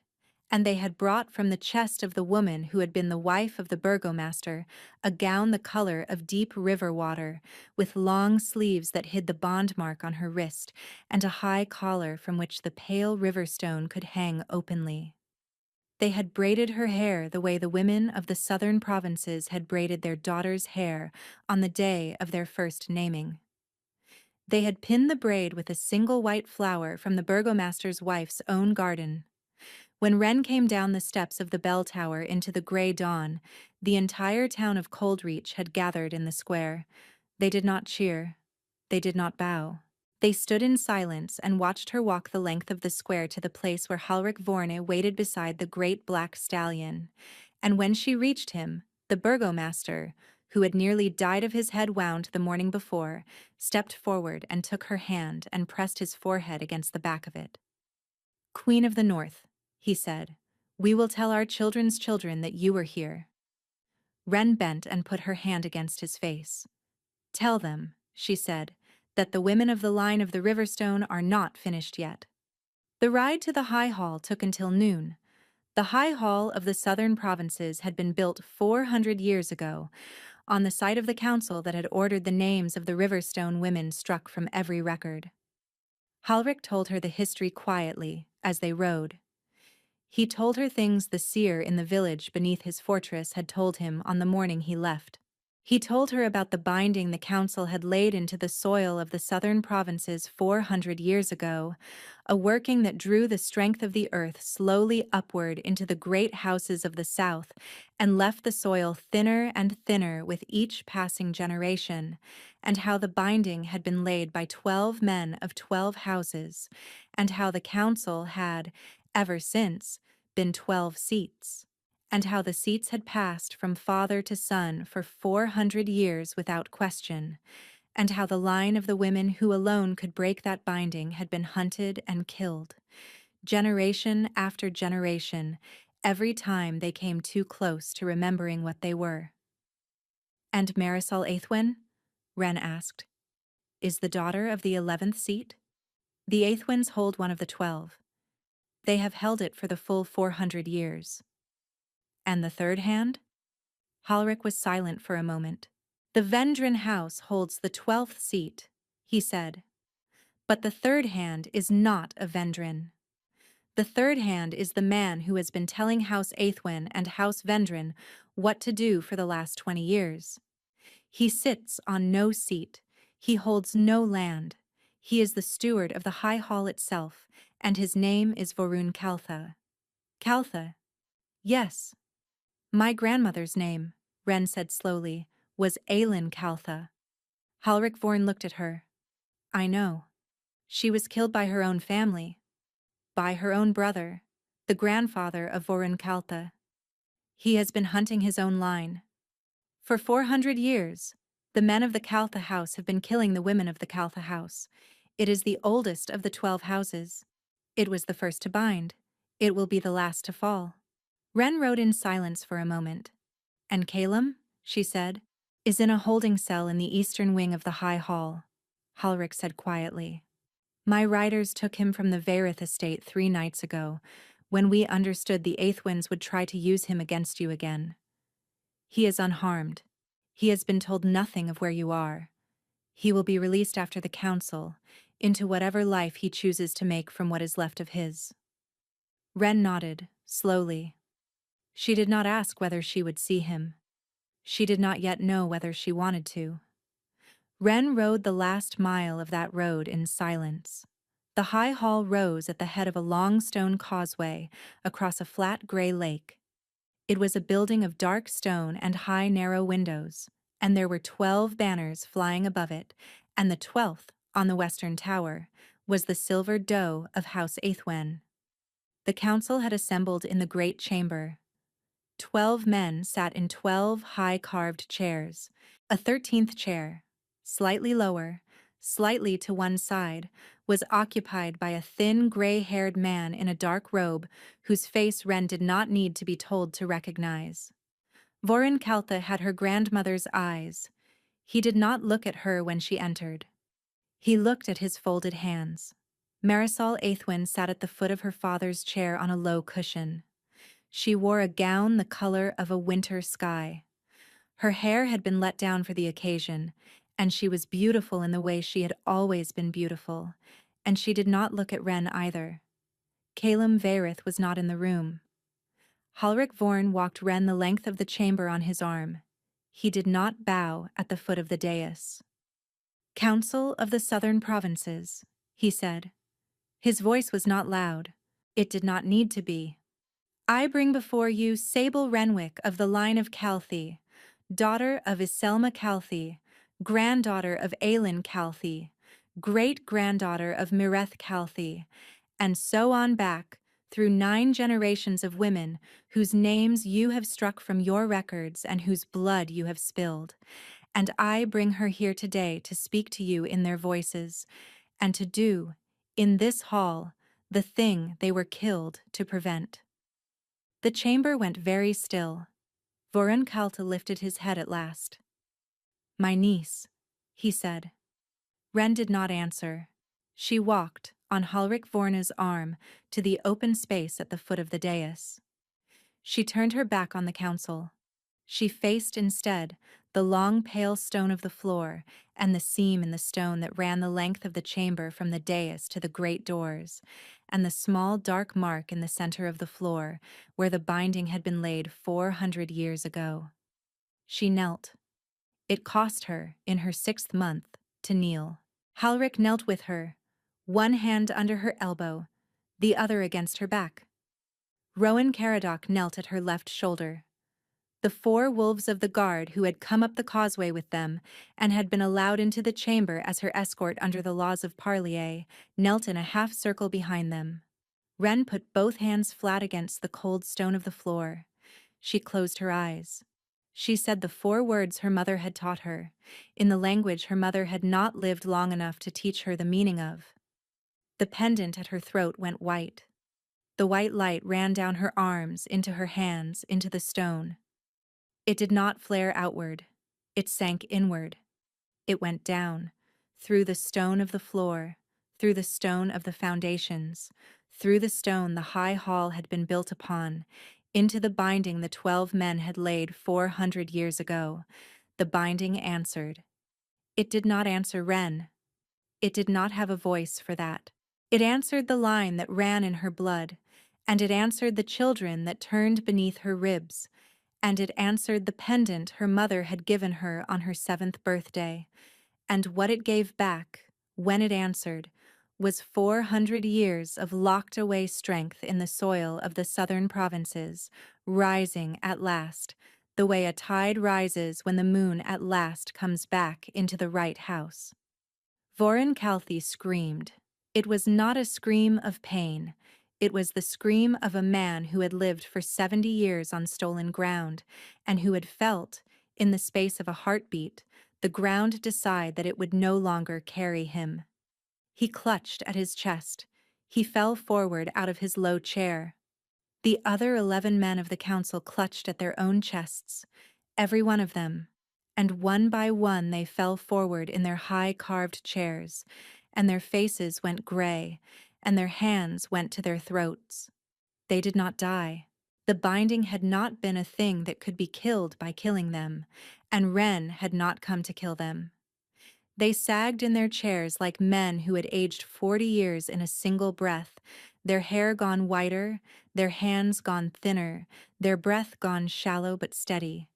[SPEAKER 1] and they had brought from the chest of the woman who had been the wife of the burgomaster a gown the color of deep river water, with long sleeves that hid the bond mark on her wrist, and a high collar from which the pale river stone could hang openly. They had braided her hair the way the women of the southern provinces had braided their daughters' hair on the day of their first naming. They had pinned the braid with a single white flower from the burgomaster's wife's own garden. When Wren came down the steps of the bell tower into the gray dawn, the entire town of Coldreach had gathered in the square. They did not cheer. They did not bow. They stood in silence and watched her walk the length of the square to the place where Halric Vorne waited beside the great black stallion. And when she reached him, the burgomaster, who had nearly died of his head wound the morning before, stepped forward and took her hand and pressed his forehead against the back of it. "Queen of the North," he said, "we will tell our children's children that you were here." Wren bent and put her hand against his face. "Tell them," she said, "that the women of the line of the Riverstone are not finished yet." The ride to the High Hall took until noon. The High Hall of the Southern Provinces had been built 400 years ago, on the site of the council that had ordered the names of the Riverstone women struck from every record. Halric told her the history quietly, as they rode. He told her things the seer in the village beneath his fortress had told him on the morning he left. He told her about the binding the council had laid into the soil of the southern provinces 400 years ago, a working that drew the strength of the earth slowly upward into the great houses of the south and left the soil thinner and thinner with each passing generation, and how the binding had been laid by 12 men of 12 houses, and how the council had, ever since, been 12 seats, and how the seats had passed from father to son for 400 years without question, and how the line of the women who alone could break that binding had been hunted and killed, generation after generation, every time they came too close to remembering what they were. "And Marisol Aethwen?" Wren asked. "Is the daughter of the 11th seat?" "The Aethwens hold one of the 12. They have held it for the full 400 years." "And the third hand?" Halric was silent for a moment. "The Vendron house holds the 12th seat," he said. "But the third hand is not a Vendron. The third hand is the man who has been telling House Aethwen and House Vendron what to do for the last 20 years. He sits on no seat. He holds no land. He is the steward of the High Hall itself, and his name is Vorun Caltha." "Caltha? Yes. My grandmother's name," Wren said slowly, "was Aelin Caltha." Halric Vorn looked at her. "I know. She was killed by her own family. By her own brother, the grandfather of Vorun Caltha. He has been hunting his own line. For 400 years, the men of the Caltha house have been killing the women of the Caltha house. It is the oldest of the 12 houses. It was the first to bind. It will be the last to fall." Wren rode in silence for a moment. "And Calum," she said, "is in a holding cell in the eastern wing of the High Hall," Halric said quietly. "My riders took him from the Varith estate 3 nights ago, when we understood the Aethwens would try to use him against you again. He is unharmed. He has been told nothing of where you are. He will be released after the council, into whatever life he chooses to make from what is left of his." Wren nodded, slowly. She did not ask whether she would see him. She did not yet know whether she wanted to. Wren rode the last mile of that road in silence. The High Hall rose at the head of a long stone causeway across a flat gray lake. It was a building of dark stone and high narrow windows, and there were 12 banners flying above it, and the 12th, on the western tower, was the silver doe of House Aethwen. The council had assembled in the great chamber. 12 men sat in 12 high-carved chairs. A 13th chair, slightly lower, slightly to one side, was occupied by a thin, gray-haired man in a dark robe whose face Wren did not need to be told to recognize. Vorin Kaltha had her grandmother's eyes. He did not look at her when she entered. He looked at his folded hands. Marisol Aithwin sat at the foot of her father's chair on a low cushion. She wore a gown the color of a winter sky. Her hair had been let down for the occasion, and she was beautiful in the way she had always been beautiful, and she did not look at Wren either. Calum Vairith was not in the room. Halric Vorn walked Wren the length of the chamber on his arm. He did not bow at the foot of the dais. "Council of the Southern Provinces," he said. His voice was not loud. It did not need to be. "I bring before you Sable Renwick of the line of Calthy, daughter of Iselma Calthy, granddaughter of Aelin Calthy, great-granddaughter of Mireth Calthy, and so on back, through 9 generations of women whose names you have struck from your records and whose blood you have spilled. And I bring her here today to speak to you in their voices, and to do, in this hall, the thing they were killed to prevent." The chamber went very still. Vorin Kalta lifted his head at last. "My niece," he said. Wren did not answer. She walked, on Halric Vorna's arm, to the open space at the foot of the dais. She turned her back on the council. She faced instead the long pale stone of the floor and the seam in the stone that ran the length of the chamber from the dais to the great doors, and the small dark mark in the center of the floor where the binding had been laid 400 years ago. She knelt. It cost her, in her 6th month, to kneel. Halric knelt with her, one hand under her elbow, the other against her back. Rowan Caradoc knelt at her left shoulder. The 4 wolves of the guard who had come up the causeway with them and had been allowed into the chamber as her escort under the laws of Parlier knelt in a half-circle behind them. Wren put both hands flat against the cold stone of the floor. She closed her eyes. She said the 4 words her mother had taught her, in the language her mother had not lived long enough to teach her the meaning of. The pendant at her throat went white. The white light ran down her arms, into her hands, into the stone. It did not flare outward. It sank inward. It went down, through the stone of the floor, through the stone of the foundations, through the stone the high hall had been built upon, into the binding the 12 men had laid 400 years ago. The binding answered. It did not answer Wren. It did not have a voice for that. It answered the line that ran in her blood, and it answered the children that turned beneath her ribs, and it answered the pendant her mother had given her on her 7th birthday, and what it gave back, when it answered, was 400 years of locked-away strength in the soil of the southern provinces, rising at last, the way a tide rises when the moon at last comes back into the right house. Vorin Kalthi screamed. It was not a scream of pain. It was the scream of a man who had lived for 70 years on stolen ground, and who had felt, in the space of a heartbeat, the ground decide that it would no longer carry him. He clutched at his chest. He fell forward out of his low chair. The other 11 men of the council clutched at their own chests, every one of them, and one by one they fell forward in their high-carved chairs, and their faces went gray, and their hands went to their throats. They did not die. The binding had not been a thing that could be killed by killing them, and Wren had not come to kill them. They sagged in their chairs like men who had aged 40 years in a single breath, their hair gone whiter, their hands gone thinner, their breath gone shallow but steady,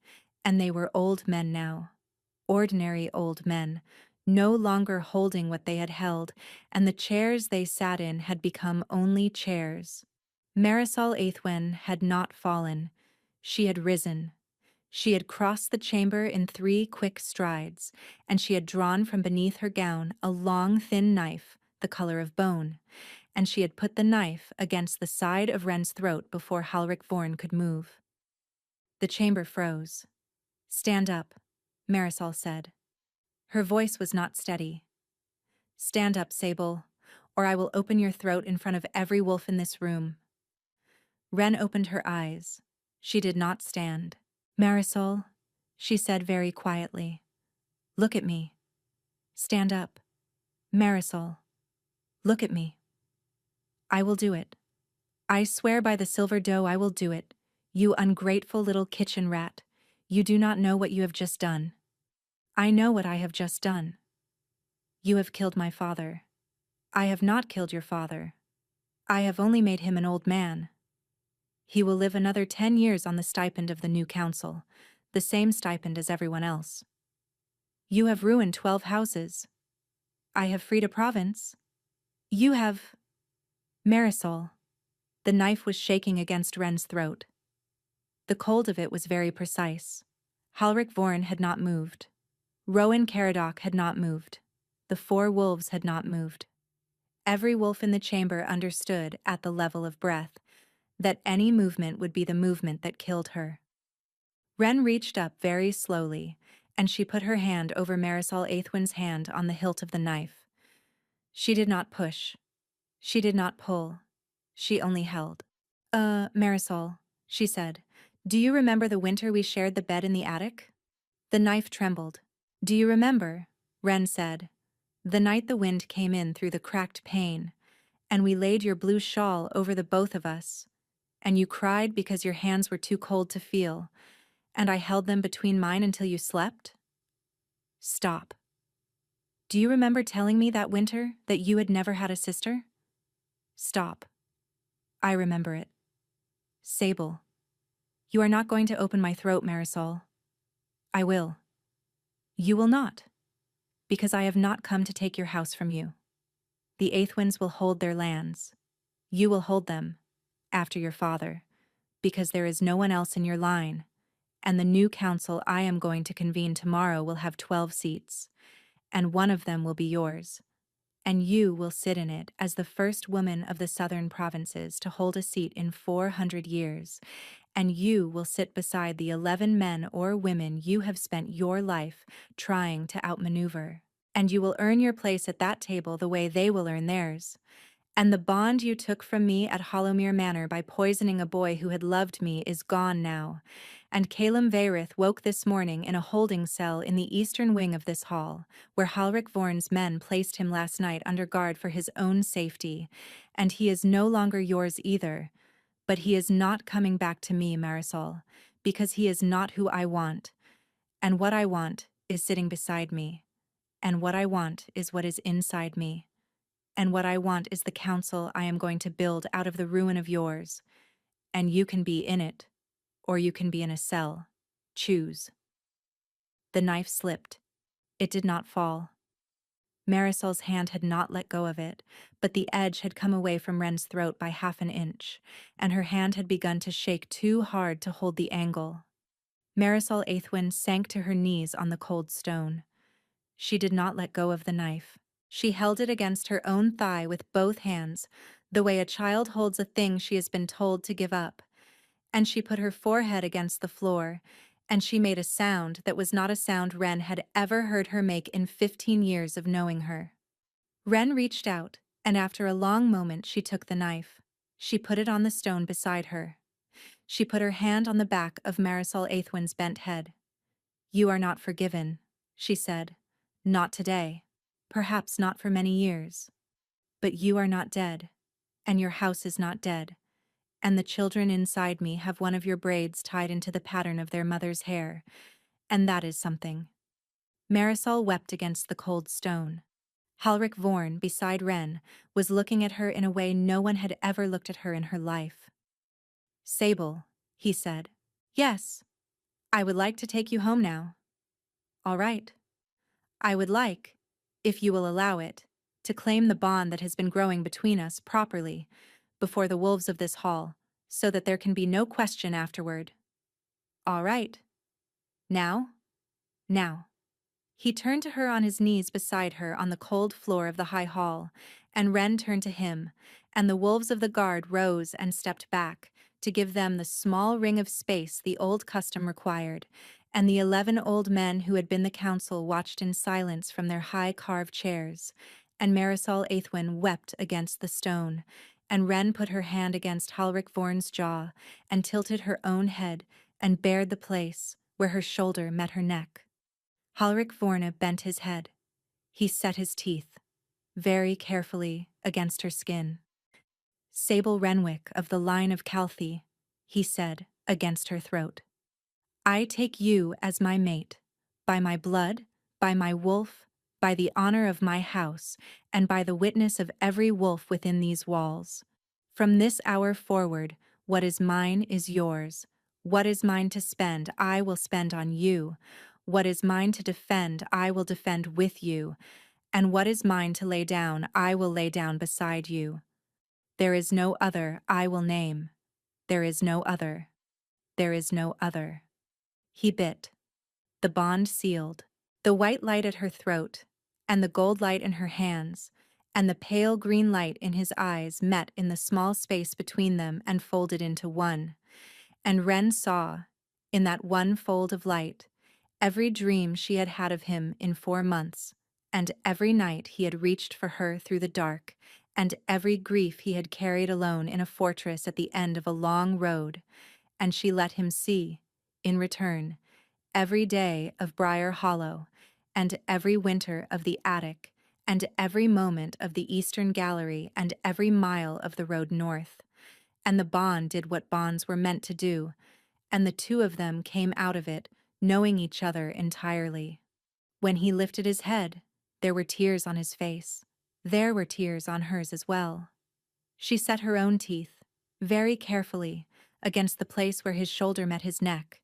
[SPEAKER 1] and they were old men now, ordinary old men, no longer holding what they had held, and the chairs they sat in had become only chairs. Marisol Aithwen had not fallen. She had risen. She had crossed the chamber in 3 quick strides, and she had drawn from beneath her gown a long, thin knife, the color of bone, and she had put the knife against the side of Wren's throat before Halric Vorn could move. The chamber froze. "Stand up," Marisol said. Her voice was not steady. "Stand up, Sable, or I will open your throat in front of every wolf in this room." Wren opened her eyes. She did not stand. "Marisol," she said very quietly, "look at me. Stand up. Marisol, look at me. I will do it. I swear by the silver doe I will do it. You ungrateful little kitchen rat. You do not know what you have just done." "I know what I have just done." "You have killed my father." "I have not killed your father. I have only made him an old man. He will live another 10 years on the stipend of the new council, the same stipend as everyone else. You have ruined 12 houses. I have freed a province. You have—" Marisol. The knife was shaking against Wren's throat. The cold of it was very precise. Halric Vorin had not moved. Rowan Caradoc had not moved. The 4 wolves had not moved. Every wolf in the chamber understood, at the level of breath, that any movement would be the movement that killed her. Wren reached up very slowly, and she put her hand over Marisol Aithwin's hand on the hilt of the knife. She did not push. She did not pull. She only held. Marisol," she said, "do you remember the winter we shared the bed in the attic?" The knife trembled. "Do you remember," Wren said, "the night the wind came in through the cracked pane, and we laid your blue shawl over the both of us, and you cried because your hands were too cold to feel, and I held them between mine until you slept?" Stop. "Do you remember telling me that winter that you had never had a sister?" Stop. "I remember it." "Sable. You are not going to open my throat, Marisol." "I will." "You will not. Because I have not come to take your house from you. The Aithwins will hold their lands. You will hold them, after your father, because there is no one else in your line, and the new council I am going to convene tomorrow will have 12 seats, and one of them will be yours, and you will sit in it as the first woman of the southern provinces to hold a seat in 400 years, and you will sit beside the 11 men or women you have spent your life trying to outmaneuver. And you will earn your place at that table the way they will earn theirs. And the bond you took from me at Hollowmere Manor by poisoning a boy who had loved me is gone now. And Calum Vairith woke this morning in a holding cell in the eastern wing of this hall, where Halric Vorin's men placed him last night under guard for his own safety. And he is no longer yours either. But he is not coming back to me, Marisol, because he is not who I want. And what I want is sitting beside me. And what I want is what is inside me. And what I want is the council I am going to build out of the ruin of yours. And you can be in it, or you can be in a cell. Choose. The knife slipped. It did not fall. Marisol's hand had not let go of it, but the edge had come away from Wren's throat by half an inch, and her hand had begun to shake too hard to hold the angle. Marisol Aithwin sank to her knees on the cold stone. She did not let go of the knife. She held it against her own thigh with both hands, the way a child holds a thing she has been told to give up. And she put her forehead against the floor, and she made a sound that was not a sound Wren had ever heard her make in 15 years of knowing her. Wren reached out, and after a long moment she took the knife. She put it on the stone beside her. She put her hand on the back of Marisol Aithwin's bent head. "You are not forgiven," she said. "Not today. Perhaps not for many years. But you are not dead, and your house is not dead, and the children inside me have one of your braids tied into the pattern of their mother's hair, and that is something." Marisol wept against the cold stone. Halric Vorin, beside Wren, was looking at her in a way no one had ever looked at her in her life. "Sable," he said. "Yes. I would like to take you home now." "All right. I would like, if you will allow it, to claim the bond that has been growing between us properly, before the wolves of this hall, so that there can be no question afterward." "All right. Now? Now." He turned to her on his knees beside her on the cold floor of the high hall, and Wren turned to him, and the wolves of the guard rose and stepped back, to give them the small ring of space the old custom required, and the 11 old men who had been the council watched in silence from their high carved chairs, and Marisol Aethwin wept against the stone, and Wren put her hand against Halric Vorn's jaw, and tilted her own head, and bared the place where her shoulder met her neck. Halric Vorne bent his head. He set his teeth, very carefully, against her skin. Sable Renwick of the line of Calthy, he said, against her throat. I take you as my mate, by my blood, by my wolf, by the honor of my house, and by the witness of every wolf within these walls. From this hour forward, what is mine is yours. What is mine to spend, I will spend on you. What is mine to defend, I will defend with you. And what is mine to lay down, I will lay down beside you. There is no other I will name. There is no other. There is no other. He bit. The bond sealed. The white light at her throat, and the gold light in her hands, and the pale green light in his eyes met in the small space between them and folded into one. And Wren saw, in that one fold of light, every dream she had had of him in 4 months, and every night he had reached for her through the dark, and every grief he had carried alone in a fortress at the end of a long road, and she let him see, in return, every day of Briar Hollow, and every winter of the attic, and every moment of the eastern gallery, and every mile of the road north. And the bond did what bonds were meant to do, and the two of them came out of it, knowing each other entirely. When he lifted his head, there were tears on his face. There were tears on hers as well. She set her own teeth, very carefully, against the place where his shoulder met his neck,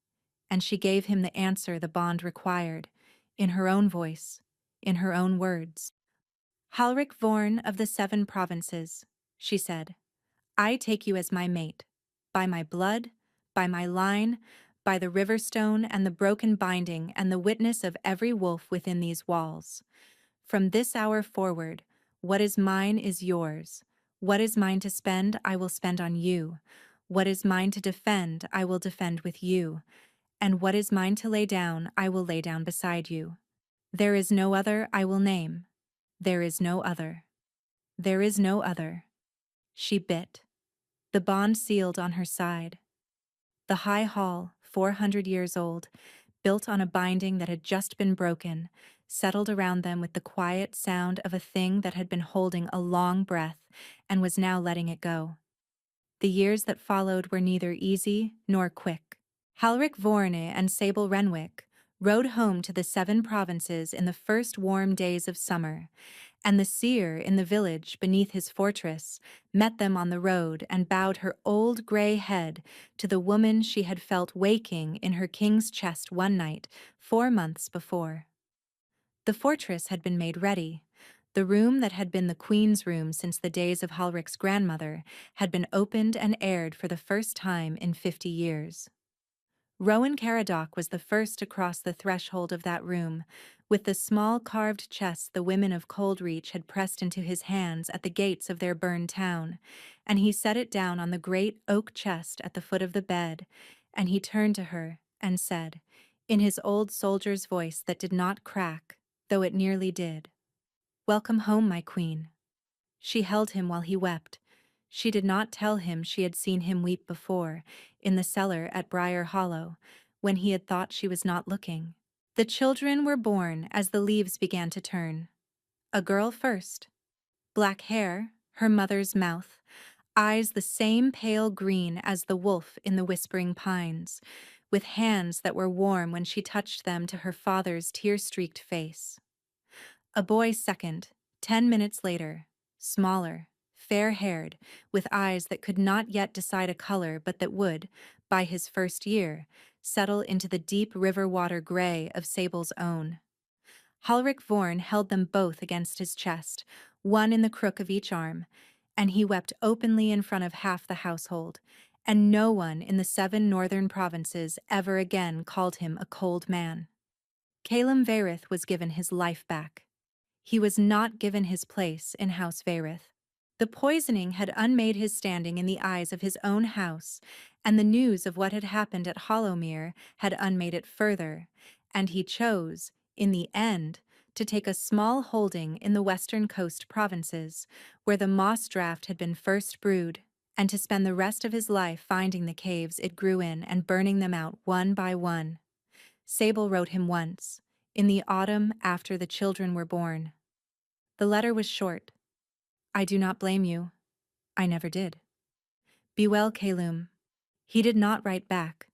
[SPEAKER 1] and she gave him the answer the bond required, in her own voice, in her own words. Halric Vorn of the 7 provinces, she said, I take you as my mate, by my blood, by my line, by the river stone and the broken binding and the witness of every wolf within these walls. From this hour forward, what is mine is yours. What is mine to spend, I will spend on you. What is mine to defend, I will defend with you. And what is mine to lay down, I will lay down beside you. There is no other I will name. There is no other. There is no other. She bit. The bond sealed on her side. The high hall, 400 years old, built on a binding that had just been broken, settled around them with the quiet sound of a thing that had been holding a long breath and was now letting it go. The years that followed were neither easy nor quick. Halric Vorne and Sable Renwick rode home to the 7 provinces in the first warm days of summer, and the seer in the village beneath his fortress met them on the road and bowed her old gray head to the woman she had felt waking in her king's chest one night 4 months before. The fortress had been made ready. The room that had been the queen's room since the days of Halric's grandmother had been opened and aired for the first time in 50 years. Rowan Caradoc was the first to cross the threshold of that room, with the small carved chest the women of Coldreach had pressed into his hands at the gates of their burned town, and he set it down on the great oak chest at the foot of the bed, and he turned to her and said, in his old soldier's voice that did not crack, though it nearly did, "Welcome home, my queen." She held him while he wept. She did not tell him she had seen him weep before, in the cellar at Briar Hollow, when he had thought she was not looking. The children were born as the leaves began to turn. A girl first. Black hair, her mother's mouth, eyes the same pale green as the wolf in the whispering pines, with hands that were warm when she touched them to her father's tear-streaked face. A boy second, 10 minutes later, smaller, fair-haired, with eyes that could not yet decide a color but that would, by his first year, settle into the deep river water gray of Sable's own. Halric Vorn held them both against his chest, one in the crook of each arm, and he wept openly in front of half the household, and no one in the 7 northern provinces ever again called him a cold man. Calum Vairith was given his life back. He was not given his place in House Vairith. The poisoning had unmade his standing in the eyes of his own house, and the news of what had happened at Hollowmere had unmade it further, and he chose, in the end, to take a small holding in the western coast provinces, where the moss draught had been first brewed, and to spend the rest of his life finding the caves it grew in and burning them out one by one. Sable wrote him once, in the autumn after the children were born. The letter was short. I do not blame you. I never did. Be well, Calum. He did not write back,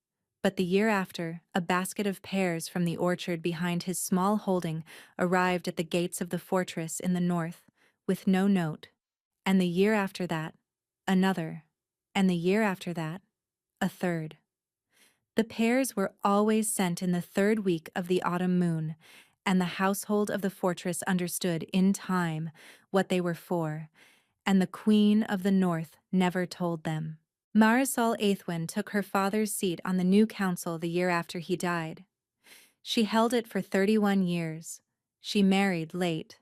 [SPEAKER 1] but the year after, a basket of pears from the orchard behind his small holding arrived at the gates of the fortress in the north, with no note, and the year after that, another, and the year after that, a third. The pears were always sent in the third week of the autumn moon, and the household of the fortress understood in time what they were for, and the Queen of the North never told them. Marisol Aethwin took her father's seat on the new council the year after he died. She held it for 31 years. She married late,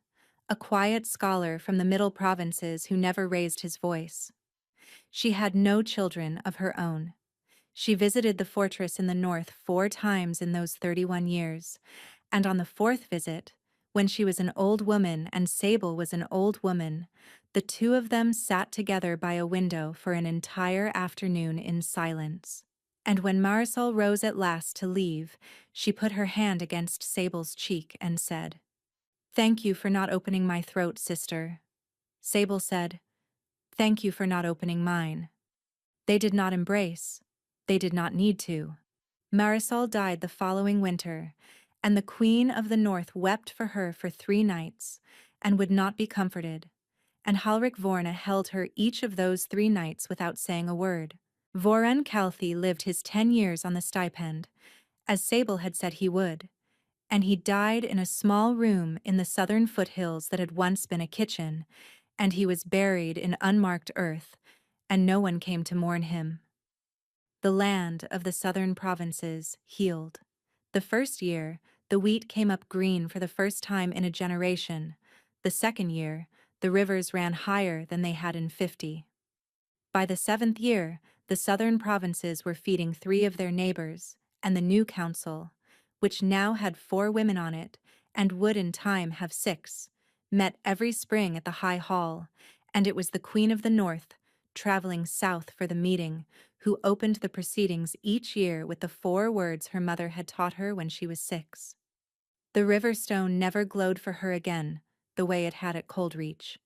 [SPEAKER 1] a quiet scholar from the Middle Provinces who never raised his voice. She had no children of her own. She visited the fortress in the north 4 times in those 31 years, and on the 4th visit, when she was an old woman and Sable was an old woman, the two of them sat together by a window for an entire afternoon in silence. And when Marisol rose at last to leave, she put her hand against Sable's cheek and said, "Thank you for not opening my throat, sister." Sable said, "Thank you for not opening mine." They did not embrace. They did not need to. Marisol died the following winter, and the Queen of the North wept for her for 3 nights, and would not be comforted, and Halric Vorna held her each of those 3 nights without saying a word. Voren Calthy lived his 10 years on the stipend, as Sable had said he would, and he died in a small room in the southern foothills that had once been a kitchen, and he was buried in unmarked earth, and no one came to mourn him. The land of the southern provinces healed. The first year, the wheat came up green for the first time in a generation. The second year, the rivers ran higher than they had in 50. By the 7th year, the southern provinces were feeding 3 of their neighbors, and the new council, which now had 4 women on it, and would in time have 6, met every spring at the High Hall, and it was the Queen of the North, traveling south for the meeting, who opened the proceedings each year with the 4 words her mother had taught her when she was 6. The river stone never glowed for her again, the way it had at Coldreach.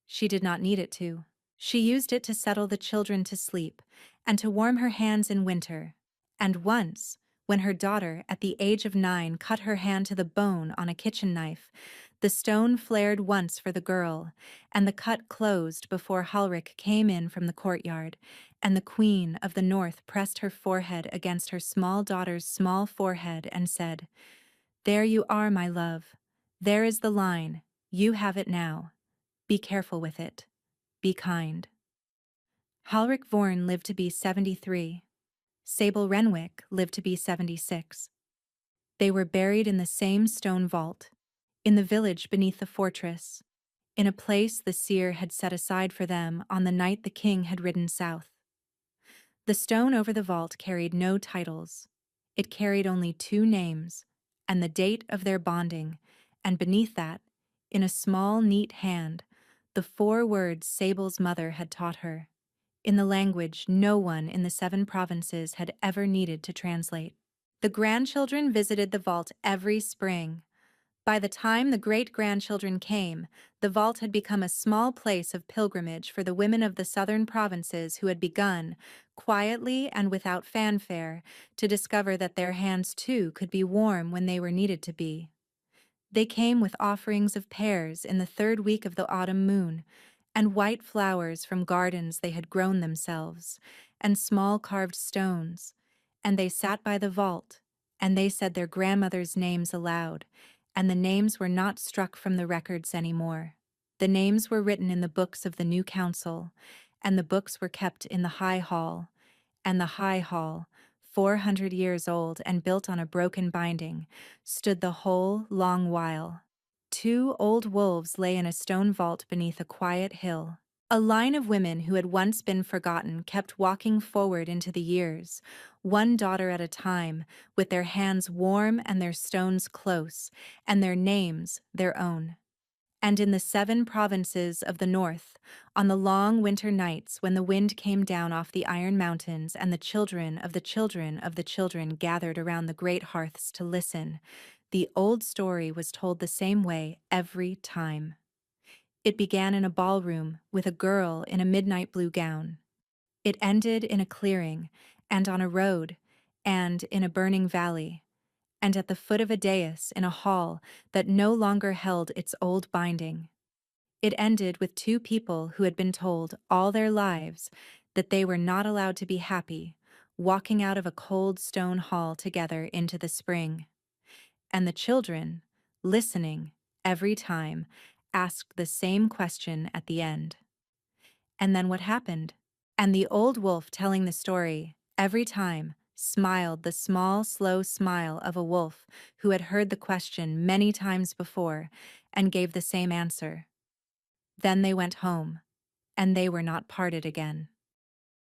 [SPEAKER 1] She did not need it to. She used it to settle the children to sleep, and to warm her hands in winter. And once, when her daughter, at the age of 9, cut her hand to the bone on a kitchen knife, the stone flared once for the girl, and the cut closed before Halric came in from the courtyard, and the Queen of the North pressed her forehead against her small daughter's small forehead and said, "There you are, my love. There is the line. You have it now. Be careful with it. Be kind." Halric Vorn lived to be 73. Sable Renwick lived to be 76. They were buried in the same stone vault, in the village beneath the fortress, in a place the seer had set aside for them on the night the king had ridden south. The stone over the vault carried no titles. It carried only 2 names, and the date of their bonding, and beneath that, in a small, neat hand, the 4 words Sable's mother had taught her, in the language no one in the 7 provinces had ever needed to translate. The grandchildren visited the vault every spring. By the time the great-grandchildren came, the vault had become a small place of pilgrimage for the women of the southern provinces who had begun, quietly and without fanfare, to discover that their hands too could be warm when they were needed to be. They came with offerings of pears in the 3rd week of the autumn moon, and white flowers from gardens they had grown themselves, and small carved stones, and they sat by the vault, and they said their grandmother's names aloud, and the names were not struck from the records any more. The names were written in the books of the new council, and the books were kept in the High Hall, and the High Hall, 400 years old and built on a broken binding, stood the whole long while. 2 old wolves lay in a stone vault beneath a quiet hill. A line of women who had once been forgotten kept walking forward into the years, one daughter at a time, with their hands warm and their stones close, and their names their own. And in the 7 provinces of the north, on the long winter nights when the wind came down off the iron mountains and the children of the children of the children gathered around the great hearths to listen, the old story was told the same way every time. It began in a ballroom with a girl in a midnight blue gown. It ended in a clearing, and on a road, and in a burning valley, and at the foot of a dais in a hall that no longer held its old binding. It ended with 2 people who had been told all their lives that they were not allowed to be happy, walking out of a cold stone hall together into the spring. And the children, listening every time, asked the same question at the end. And then what happened? And the old wolf telling the story, every time, smiled the small, slow smile of a wolf who had heard the question many times before and gave the same answer. Then they went home, and they were not parted again.